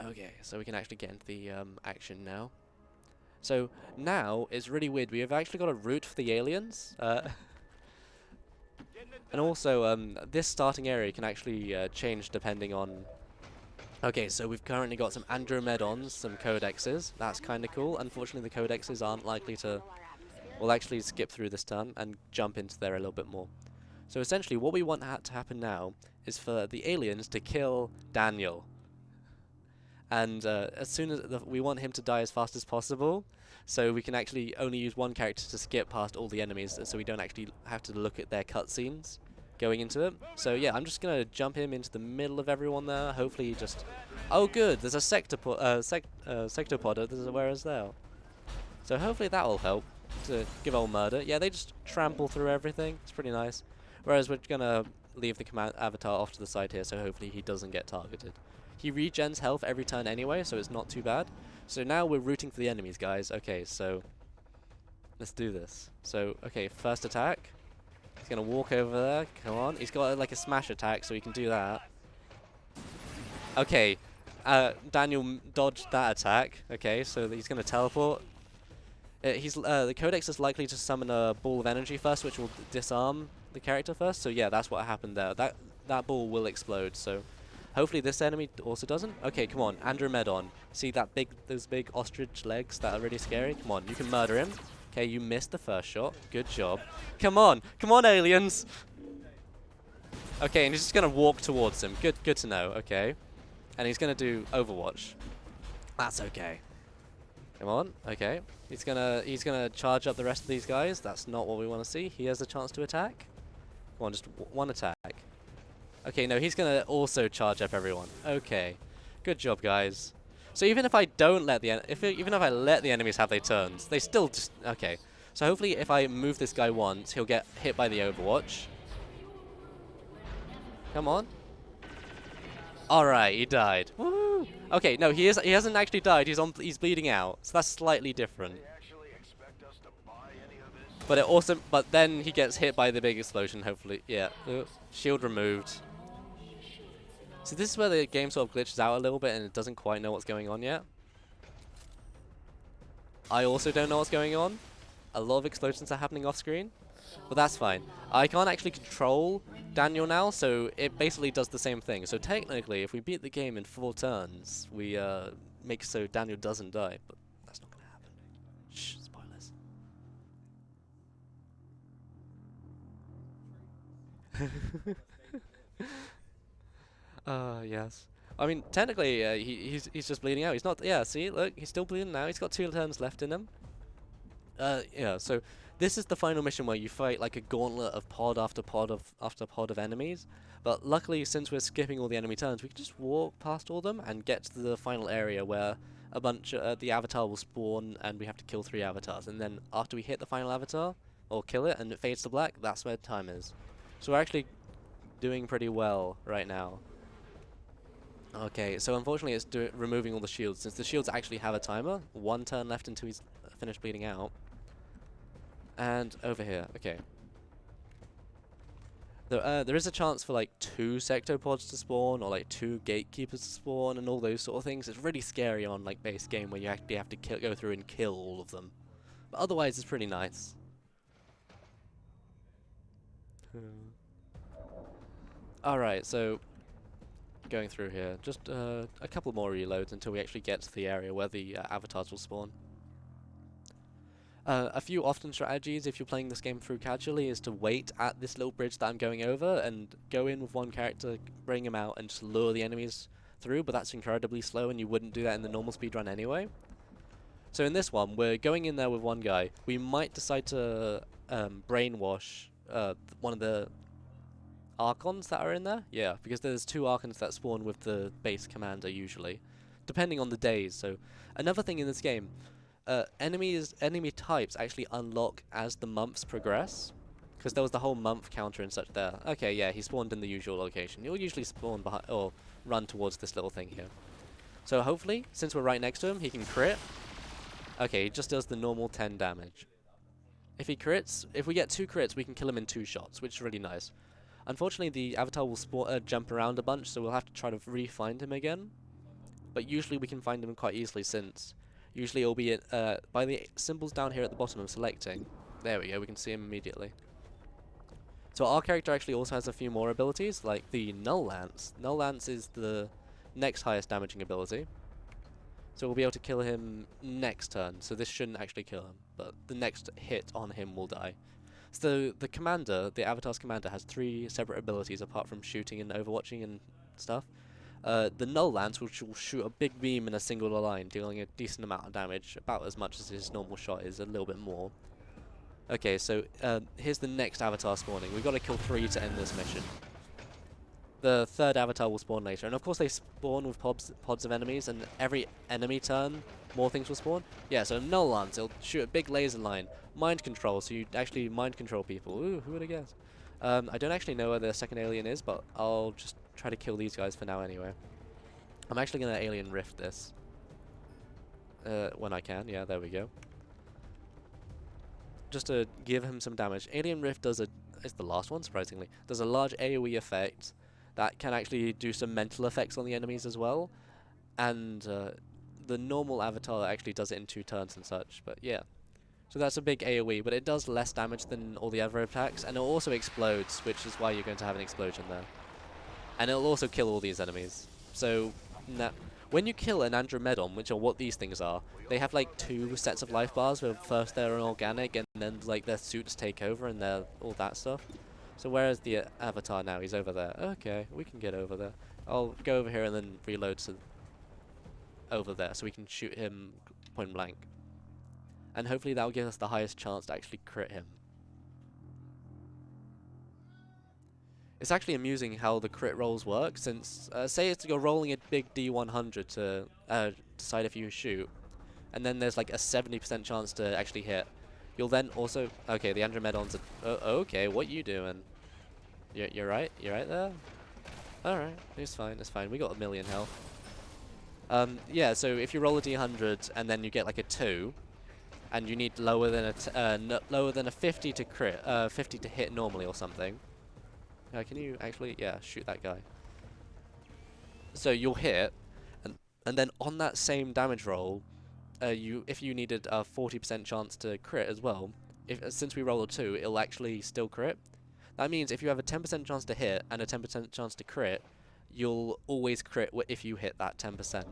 Okay, so we can actually get into the action now. So now it's really weird. We have actually got a route for the aliens. And also, this starting area can actually change depending on... Okay, so we've currently got some Andromedons, some Codexes. That's kind of cool. Unfortunately, the Codexes aren't likely to... We'll actually skip through this turn and jump into there a little bit more. So essentially, what we want to happen now is for the aliens to kill Daniel. And as soon as... we want him to die as fast as possible. So we can actually only use one character to skip past all the enemies, so we don't actually have to look at their cutscenes going into it. So yeah, I'm just gonna jump him into the middle of everyone there. Hopefully he just... Oh good, there's a sectopod, there's a where is there. So hopefully that will help to give old murder. Yeah, they just trample through everything. It's pretty nice. Whereas we're gonna leave the command avatar off to the side here, so hopefully he doesn't get targeted. He regens health every turn anyway, so it's not too bad. So now we're rooting for the enemies, guys. Okay, so let's do this. So, okay, first attack. He's going to walk over there. Come on. He's got like a smash attack, so he can do that. Okay, Daniel dodged that attack. Okay, so he's going to teleport. The Codex is likely to summon a ball of energy first, which will disarm the character first. So yeah, that's what happened there. That ball will explode, so... Hopefully this enemy also doesn't. Okay, come on, Andromedon. See those big ostrich legs that are really scary? Come on, you can murder him. Okay, you missed the first shot. Good job. Come on, aliens. Okay, and he's just gonna walk towards him. Good to know. Okay, and he's gonna do Overwatch. That's okay. Come on. Okay. He's gonna charge up the rest of these guys. That's not what we want to see. He has a chance to attack. Come on, just one attack. Okay, no, he's gonna also charge up everyone. Okay. Good job, guys. So even if I don't let the even if I let the enemies have their turns, they still just okay. So hopefully if I move this guy once, he'll get hit by the Overwatch. Come on. Alright, he died. Woo! Okay, no, he hasn't actually died. He's bleeding out. So that's slightly different. But then he gets hit by the big explosion, hopefully. Yeah. Shield removed. So this is where the game sort of glitches out a little bit and it doesn't quite know what's going on yet. I also don't know what's going on. A lot of explosions are happening off screen. But that's fine. I can't actually control Daniel now, so it basically does the same thing. So technically, if we beat the game in 4 turns, we make so Daniel doesn't die. But that's not going to happen. Shh, spoilers. Yes. I mean, technically, he's just bleeding out. He's not. Yeah, see, look, he's still bleeding now. He's got 2 turns left in him. Yeah. So this is the final mission where you fight like a gauntlet of pod after pod of enemies. But luckily, since we're skipping all the enemy turns, we can just walk past all of them and get to the final area where a bunch of the avatar will spawn, and we have to kill 3 avatars. And then after we hit the final avatar or kill it, and it fades to black, that's where time is. So we're actually doing pretty well right now. Okay, so unfortunately it's removing all the shields. Since the shields actually have a timer, 1 turn left until he's finished bleeding out. And over here, okay. There is a chance for like 2 sectopods to spawn, or like 2 gatekeepers to spawn, and all those sort of things. It's really scary on like base game where you actually have to go through and kill all of them. But otherwise it's pretty nice. Alright, so going through here, just a couple more reloads until we actually get to the area where the avatars will spawn. A few often strategies if you're playing this game through casually is to wait at this little bridge that I'm going over and go in with one character, bring him out, and just lure the enemies through, but that's incredibly slow and you wouldn't do that in the normal speedrun anyway. So in this one, we're going in there with one guy. We might decide to brainwash one of the Archons that are in there. Yeah, because there's 2 Archons that spawn with the base commander usually, depending on the days. So another thing in this game, enemy types actually unlock as the months progress, because there was the whole month counter and such there. Okay, yeah, he spawned in the usual location. He'll usually spawn behind or run towards this little thing here. So hopefully, since we're right next to him, he can crit. Okay, he just does the normal 10 damage. If he crits, if we get 2 crits, we can kill him in 2 shots, which is really nice. Unfortunately, the avatar will jump around a bunch, so we'll have to try to re-find him again. But usually we can find him quite easily, since usually it'll be by the symbols down here at the bottom of selecting. There we go, we can see him immediately. So our character actually also has a few more abilities, like the Null Lance. Null Lance is the next highest damaging ability. So we'll be able to kill him next turn, so this shouldn't actually kill him, but the next hit on him will die. So the commander, the avatar's commander, has 3 separate abilities apart from shooting and overwatching and stuff. The Null Lance, which will shoot a big beam in a single line, dealing a decent amount of damage, about as much as his normal shot is, a little bit more. Okay, so here's the next avatar spawning. We've got to kill 3 to end this mission. The 3rd avatar will spawn later, and of course they spawn with pods of enemies, and every enemy turn, more things will spawn. Yeah, so Null Lance, it'll shoot a big laser line. Mind control, so you actually mind control people. Ooh, who would have guessed? I don't actually know where the second alien is, but I'll just try to kill these guys for now anyway. I'm actually going to alien rift this. When I can, yeah, there we go. Just to give him some damage. Alien rift does it's the last one, surprisingly. Does a large AoE effect that can actually do some mental effects on the enemies as well. And the normal avatar actually does it in 2 turns and such, but yeah. So that's a big AoE, but it does less damage than all the other attacks, and it also explodes, which is why you're going to have an explosion there. And it'll also kill all these enemies. So when you kill an Andromedon, which are what these things are, they have like 2 sets of life bars, where first they're an organic, and then like their suits take over and they're all that stuff. So where is the avatar now? He's over there. Okay, we can get over there. I'll go over here and then reload to over there, so we can shoot him point blank. And hopefully that'll give us the highest chance to actually crit him. It's actually amusing how the crit rolls work, since say you're rolling a big D100 to decide if you shoot, and then there's like a 70% chance to actually hit. You'll then also... Okay, the Andromedon's... okay, what you doing? You're right? You're right there? Alright, it's fine, it's fine. We got 1,000,000 health. Yeah, so if you roll a D100 and then you get like a 2, and you need lower than a 50 to crit, 50 to hit normally or something. Can you actually, yeah, shoot that guy. So you'll hit, and then on that same damage roll, if you needed a 40% chance to crit as well, since we roll a 2, it'll actually still crit. That means if you have a 10% chance to hit and a 10% chance to crit, you'll always crit if you hit that 10%.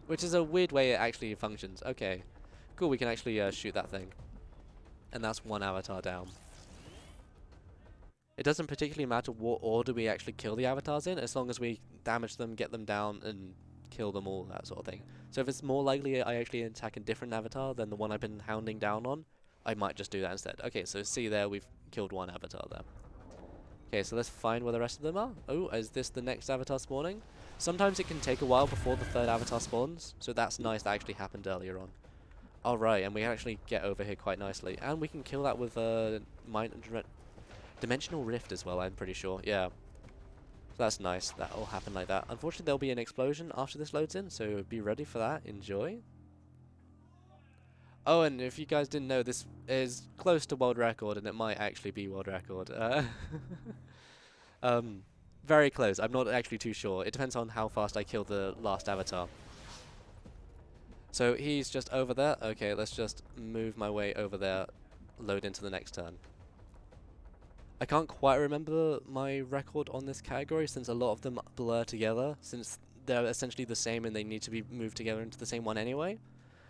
Which is a weird way it actually functions. Okay, cool, we can actually shoot that thing. And that's one avatar down. It doesn't particularly matter what order we actually kill the avatars in, as long as we damage them, get them down, and kill them all, that sort of thing. So if it's more likely I actually attack a different avatar than the one I've been hounding down on, I might just do that instead. Okay, so see there, we've killed one avatar there. Okay, so let's find where the rest of them are. Oh, is this the next avatar spawning? Sometimes it can take a while before the third avatar spawns, so that's nice that actually happened earlier on. Alright, and we actually get over here quite nicely. And we can kill that with Dimensional Rift as well, I'm pretty sure. Yeah. So that's nice. That'll happen like that. Unfortunately, there'll be an explosion after this loads in, so be ready for that. Enjoy. Oh, and if you guys didn't know, this is close to world record, and it might actually be world record. Very close. I'm not actually too sure. It depends on how fast I kill the last avatar. So he's just over there. Okay, let's just move my way over there, load into the next turn. I can't quite remember my record on this category since a lot of them blur together, since they're essentially the same and they need to be moved together into the same one anyway.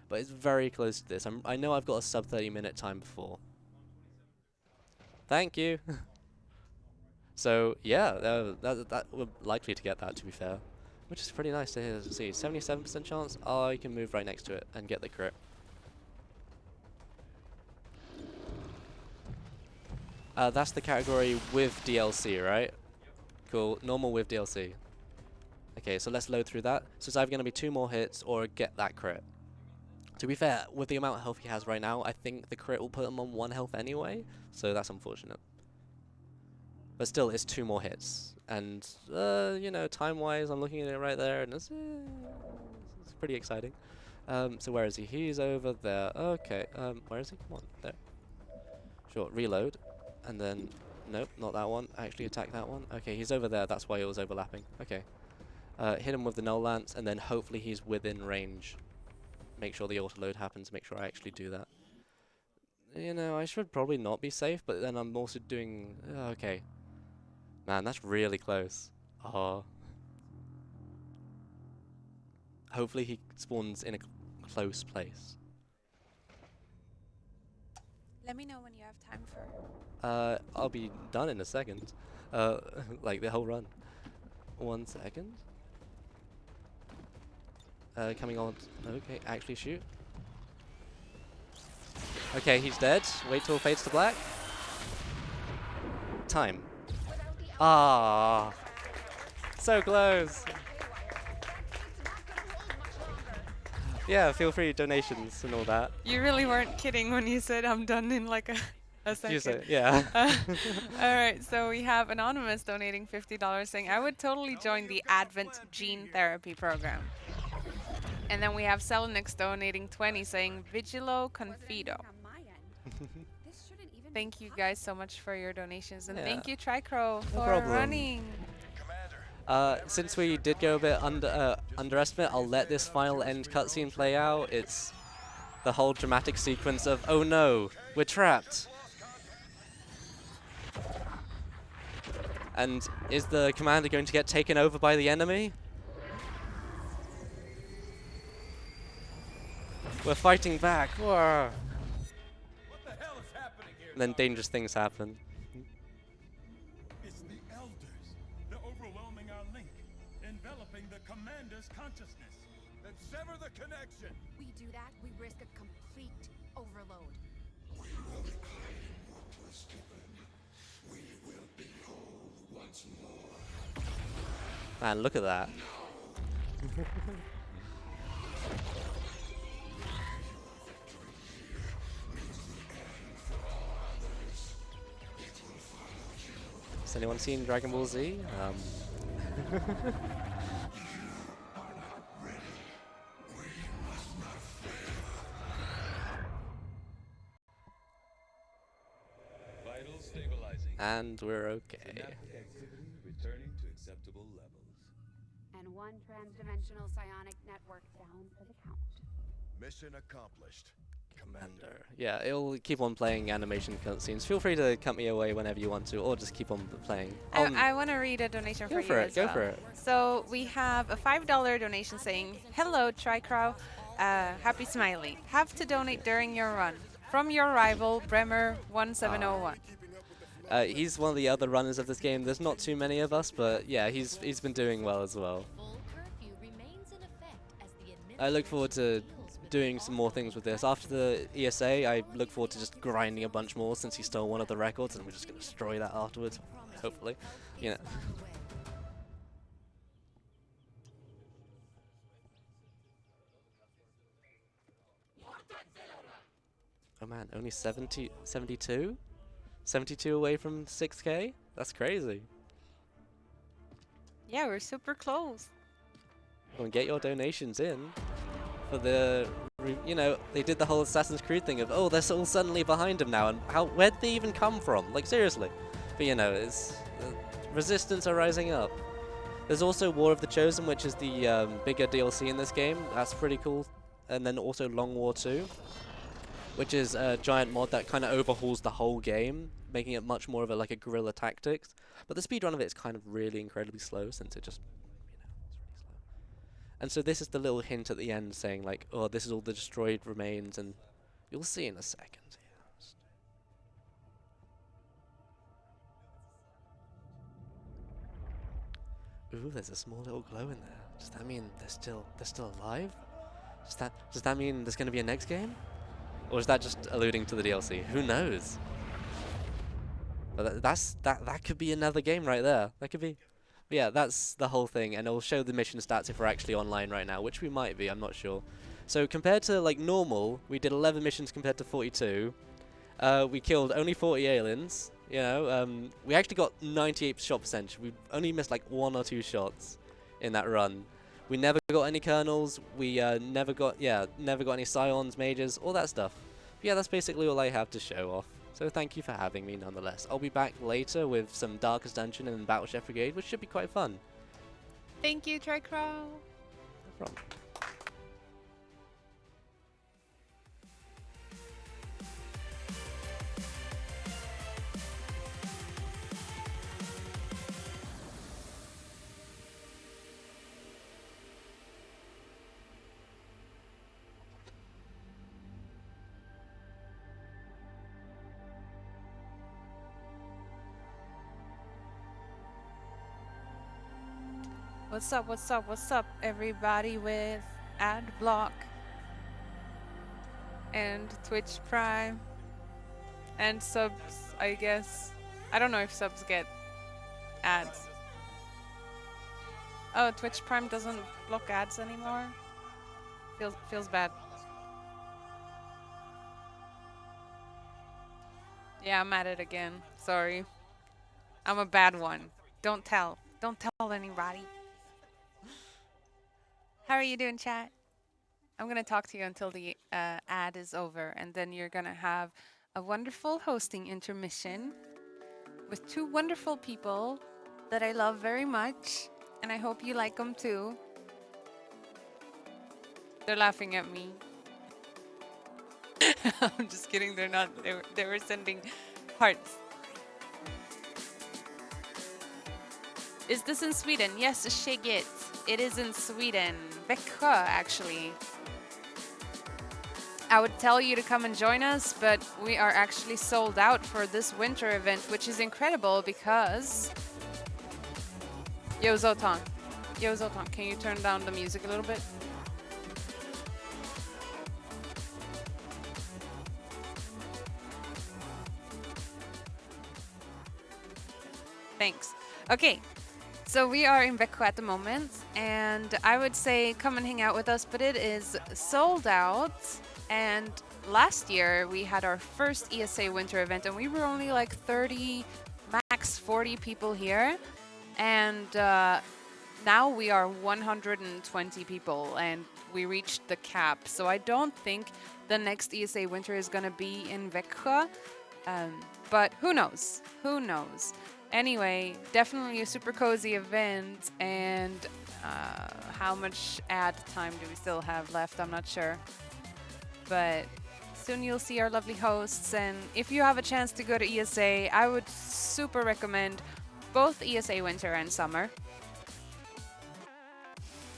But it's very close to this. I know I've got a sub 30-minute time before. Thank you. So yeah, that we're likely to get that, to be fair, which is pretty nice to see. 77% chance I can move right next to it and get the crit. That's the category with DLC, right? Cool. Normal with DLC. Okay, so let's load through that. So it's either going to be 2 more hits or get that crit. To be fair, with the amount of health he has right now, I think the crit will put him on 1 health anyway, so that's unfortunate. But still, it's 2 more hits. And, you know, time-wise, I'm looking at it right there, and it's pretty exciting. So where is he? He's over there. Okay, where is he? Come on, there. Sure, reload. And then, nope, not that one. Actually attack that one. Okay, he's over there. That's why it was overlapping. Okay. Hit him with the null lance, and then hopefully he's within range. Make sure the auto-load happens. Make sure I actually do that. You know, I should probably not be safe, but then I'm also doing... okay. Man, that's really close. Oh. Hopefully he spawns in a close place. Let me know when you have time for... I'll be done in a second. Like the whole run. 1 second. Coming on. Okay, actually shoot. Okay, he's dead. Wait till it fades to black. Time. Ah, so close. Yeah, feel free, donations and all that. You really weren't kidding when you said I'm done in like a second. You say, yeah. Alright, so we have Anonymous donating $50 saying, I would totally join the Advent Gene Therapy program. And then we have Selenix donating 20 saying, Vigilo Confido. Thank you guys so much for your donations. And thank you, Tricr0w, for running. Since we did go a bit underestimate, I'll let this final end cutscene play out. It's the whole dramatic sequence of, oh no, we're trapped. And is the commander going to get taken over by the enemy? We're fighting back. Whoa. What the hell is happening here? And then dangerous things happen. It's the elders. They're overwhelming our link, enveloping the commander's consciousness. Then Sever the connection. We do that, we risk a complete overload. Man, look at that. Has anyone seen Dragon Ball Z? Vital stabilizing. And we're okay. Synaptic activity returning to acceptable levels. And one transdimensional psionic network down for the count. Mission accomplished. Commander. Yeah, it'll keep on playing animation cutscenes. Feel free to cut me away whenever you want to, or just keep on playing. I want to read a donation Go for for you it, as go well. for it. So we have a $5 donation saying, "Hello, Tricr0w. Happy Smiley. Have to donate during your run. From your rival, Bremer 1701." He's one of the other runners of this game. There's not too many of us, but yeah, he's been doing well as well. Full curfew remains in effect as the I look forward to doing some more things with this. After the ESA, I look forward to just grinding a bunch more since he stole one of the records, and we're just going to destroy that afterwards, hopefully. You know. Oh man, only 72? 72 away from 6K? That's crazy. Yeah, we're super close. Well, get your donations in for the, you know, they did the whole Assassin's Creed thing of, oh, they're all suddenly behind him now, and where'd they even come from? Like, seriously. But, you know, it's, resistance are rising up. There's also War of the Chosen, which is the bigger DLC in this game. That's pretty cool. And then also Long War 2, which is a giant mod that kind of overhauls the whole game, making it much more of a guerrilla tactics. But the speedrun of it is kind of really incredibly slow, since it just, you know, it's really slow. And so this is the little hint at the end saying like, oh, this is all the destroyed remains, and you'll see in a second. Ooh, there's a small little glow in there. Does that mean they're still alive? Does that mean there's going to be a next game? Or is that just alluding to the DLC? Who knows? But that could be another game right there. That could be. But yeah, that's the whole thing, and it'll show the mission stats if we're actually online right now, which we might be. I'm not sure. So compared to like normal, we did 11 missions compared to 42. We killed only 40 aliens. You know, we actually got 98% shot percentage. We only missed like 1 or 2 shots in that run. We never got any kernels. We never got any scions, mages, all that stuff. But yeah, that's basically all I have to show off. So thank you for having me nonetheless. I'll be back later with some Darkest Dungeon and Battle Chef Brigade, which should be quite fun. Thank you, Tricr0w. No problem. What's up, everybody with Adblock and Twitch Prime and subs, I guess. I don't know if subs get ads. Oh, Twitch Prime doesn't block ads anymore? Feels bad. Yeah, I'm at it again. Sorry. I'm a bad one. Don't tell anybody. How are you doing, chat? I'm going to talk to you until the ad is over, and then you're going to have a wonderful hosting intermission with 2 wonderful people that I love very much, and I hope you like them too. They're laughing at me. I'm just kidding, they're not. They were sending hearts. Is this in Sweden? Yes, Shigit. It is in Sweden. Växjö, actually. I would tell you to come and join us, but we are actually sold out for this winter event, which is incredible because... Yo, Zotan, can you turn down the music a little bit? Thanks. Okay. So we are in Växjö at the moment, and I would say come and hang out with us, but it is sold out. And last year we had our first ESA Winter event, and we were only like 30, max 40 people here. And now we are 120 people, and we reached the cap. So I don't think the next ESA Winter is going to be in Växjö, but who knows? Who knows? Anyway, definitely a super cozy event, and how much ad time do we still have left? I'm not sure. But soon you'll see our lovely hosts, and if you have a chance to go to ESA, I would super recommend both ESA Winter and Summer.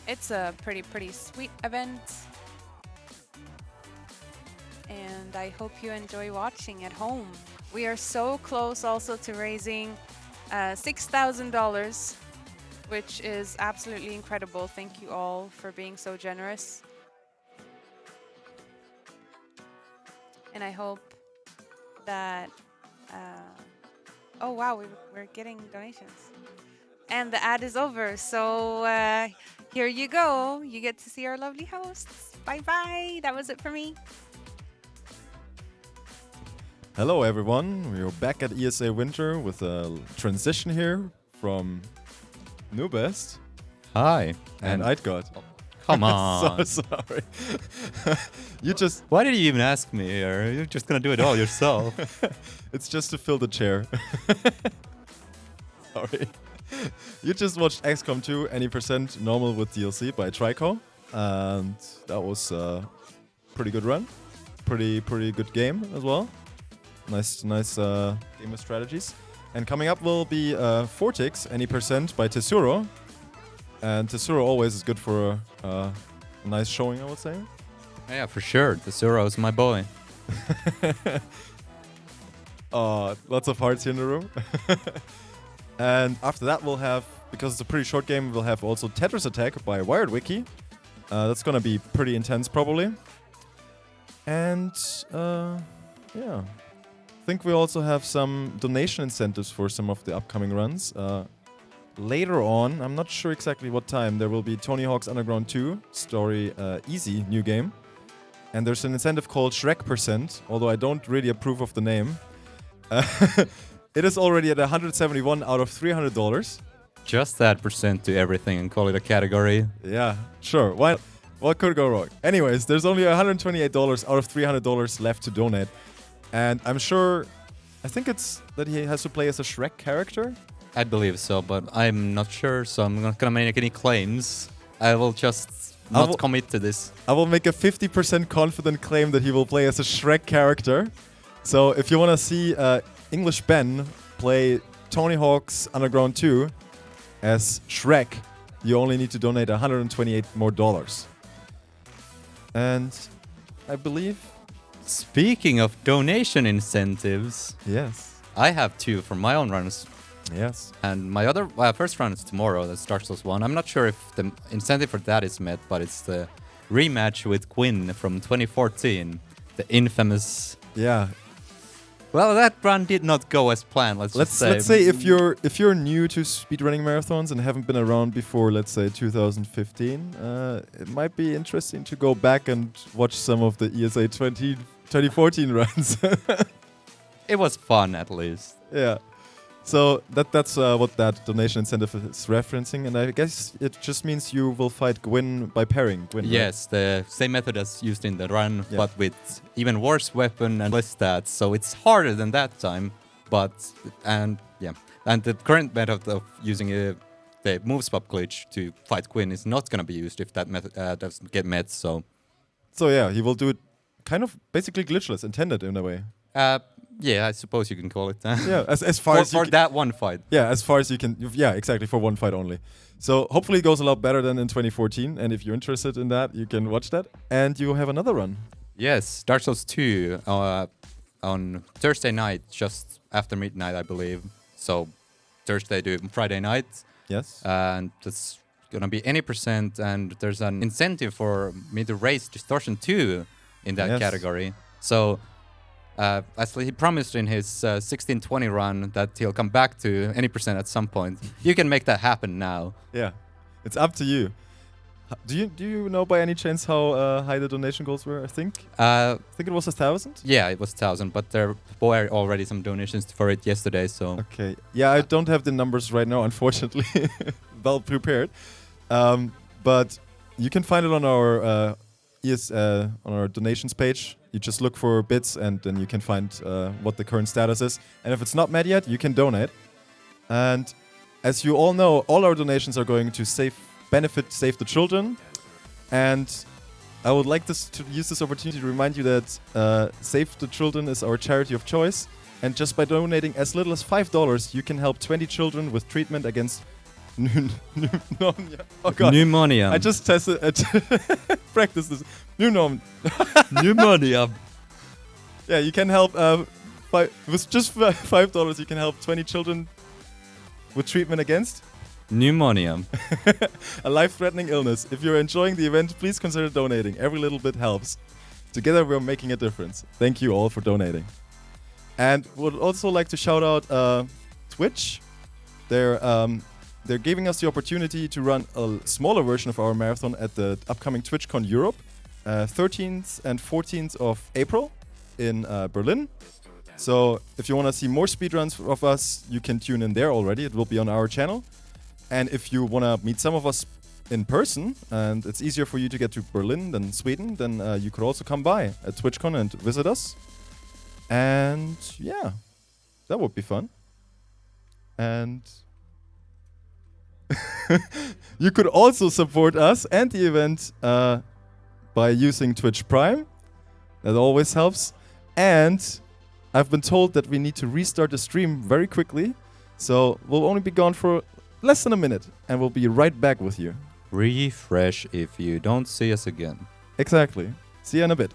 It's a pretty sweet event, and I hope you enjoy watching at home. We are so close also to raising $6,000, which is absolutely incredible. Thank you all for being so generous. And I hope that... oh wow, we're getting donations. And the ad is over, so here you go. You get to see our lovely hosts. Bye-bye. That was it for me. Hello everyone, we're back at ESA Winter with a transition here from Newbest Hi. and Eidgard. Come on. So sorry. You just... Why did you even ask me? Or you're just gonna do it all yourself? It's just to fill the chair. Sorry. You just watched XCOM 2 any % normal with DLC by Tricr0w, and that was a pretty good run. Pretty good game as well. Nice game of strategies. And coming up will be Fortix, any % by Tricr0w. And Tricr0w always is good for a nice showing, I would say. Yeah, for sure. Tricr0w is my boy. Lots of hearts here in the room. And after that we'll have, because it's a pretty short game, we'll have also Tetris Attack by Wired Wiki. That's gonna be pretty intense probably. And yeah. I think we also have some donation incentives for some of the upcoming runs. Later on, I'm not sure exactly what time, there will be Tony Hawk's Underground 2 Story Easy new game. And there's an incentive called Shrek %, although I don't really approve of the name. It is already at $171 out of $300. Just add % to everything and call it a category. Yeah, sure. What could go wrong? Anyways, there's only $128 out of $300 left to donate. And I'm sure, I think it's that he has to play as a Shrek character. I believe so, but I'm not sure, so I'm not gonna make any claims. I will just not commit to this. I will make a 50% confident claim that he will play as a Shrek character. So if you want to see English Ben play Tony Hawk's Underground 2 as Shrek, you only need to donate $128 more. And I believe... Speaking of donation incentives, yes, I have 2 for my own runs. Yes. And my other first run is tomorrow, that's Dark Souls 1. I'm not sure if the incentive for that is met, but it's the rematch with Quinn from 2014. The infamous... Yeah. Well, that run did not go as planned, let's say. Let's say if you're new to speedrunning marathons and haven't been around before, let's say 2015, it might be interesting to go back and watch some of the ESA 2014 runs. It was fun, at least. Yeah. So that's what that donation incentive is referencing, and I guess it just means you will fight Gwyn by pairing. Gwyn, yes, right? The same method as used in the run, but with even worse weapon and less stats. So it's harder than that time, and the current method of using the move swap glitch to fight Gwyn is not going to be used if that method doesn't get met. So yeah, he will do it kind of basically glitchless, intended in a way. Yeah, I suppose you can call it that. Yeah, as far as for that one fight. Yeah, as far as you can. Yeah, exactly, for one fight only. So hopefully it goes a lot better than in 2014. And if you're interested in that, you can watch that. And you have another run. Yes, Dark Souls 2 on Thursday night, just after midnight, I believe. So Thursday to Friday night. Yes. And it's gonna be any %, and there's an incentive for me to raise Distortion 2 in that category. So as he promised in his 1620 run that he'll come back to any percent at some point. You can make that happen now. Yeah, it's up to you. Do you know by any chance how high the donation goals were? I think it was 1,000. Yeah, it was 1,000, but there were already some donations for it yesterday. So okay, yeah, I don't have the numbers right now, unfortunately. Well prepared, but you can find it on our on our donations page. You just look for bits, and then you can find what the current status is. And if it's not met yet, you can donate. And as you all know, all our donations are going to Save the Children. And I would like to use this opportunity to remind you that Save the Children is our charity of choice. And just by donating as little as $5, you can help 20 children with treatment against pneumonia. Oh God. Pneumonia. I just tested practice this. Pneumonia. Yeah, you can help with just $5 you can help 20 children with treatment against pneumonia. A life-threatening illness. If you're enjoying the event, please consider donating. Every little bit helps. Together we're making a difference. Thank you all for donating. And would also like to shout out Twitch. They're giving us the opportunity to run a smaller version of our marathon at the upcoming TwitchCon Europe, 13th and 14th of April in Berlin. So if you want to see more speedruns of us, you can tune in there already. It will be on our channel. And if you want to meet some of us in person, and it's easier for you to get to Berlin than Sweden, then you could also come by at TwitchCon and visit us. And yeah, that would be fun. And you could also support us and the event by using Twitch Prime. That always helps. And I've been told that we need to restart the stream very quickly. So we'll only be gone for less than a minute. And we'll be right back with you. Refresh if you don't see us again. Exactly. See you in a bit.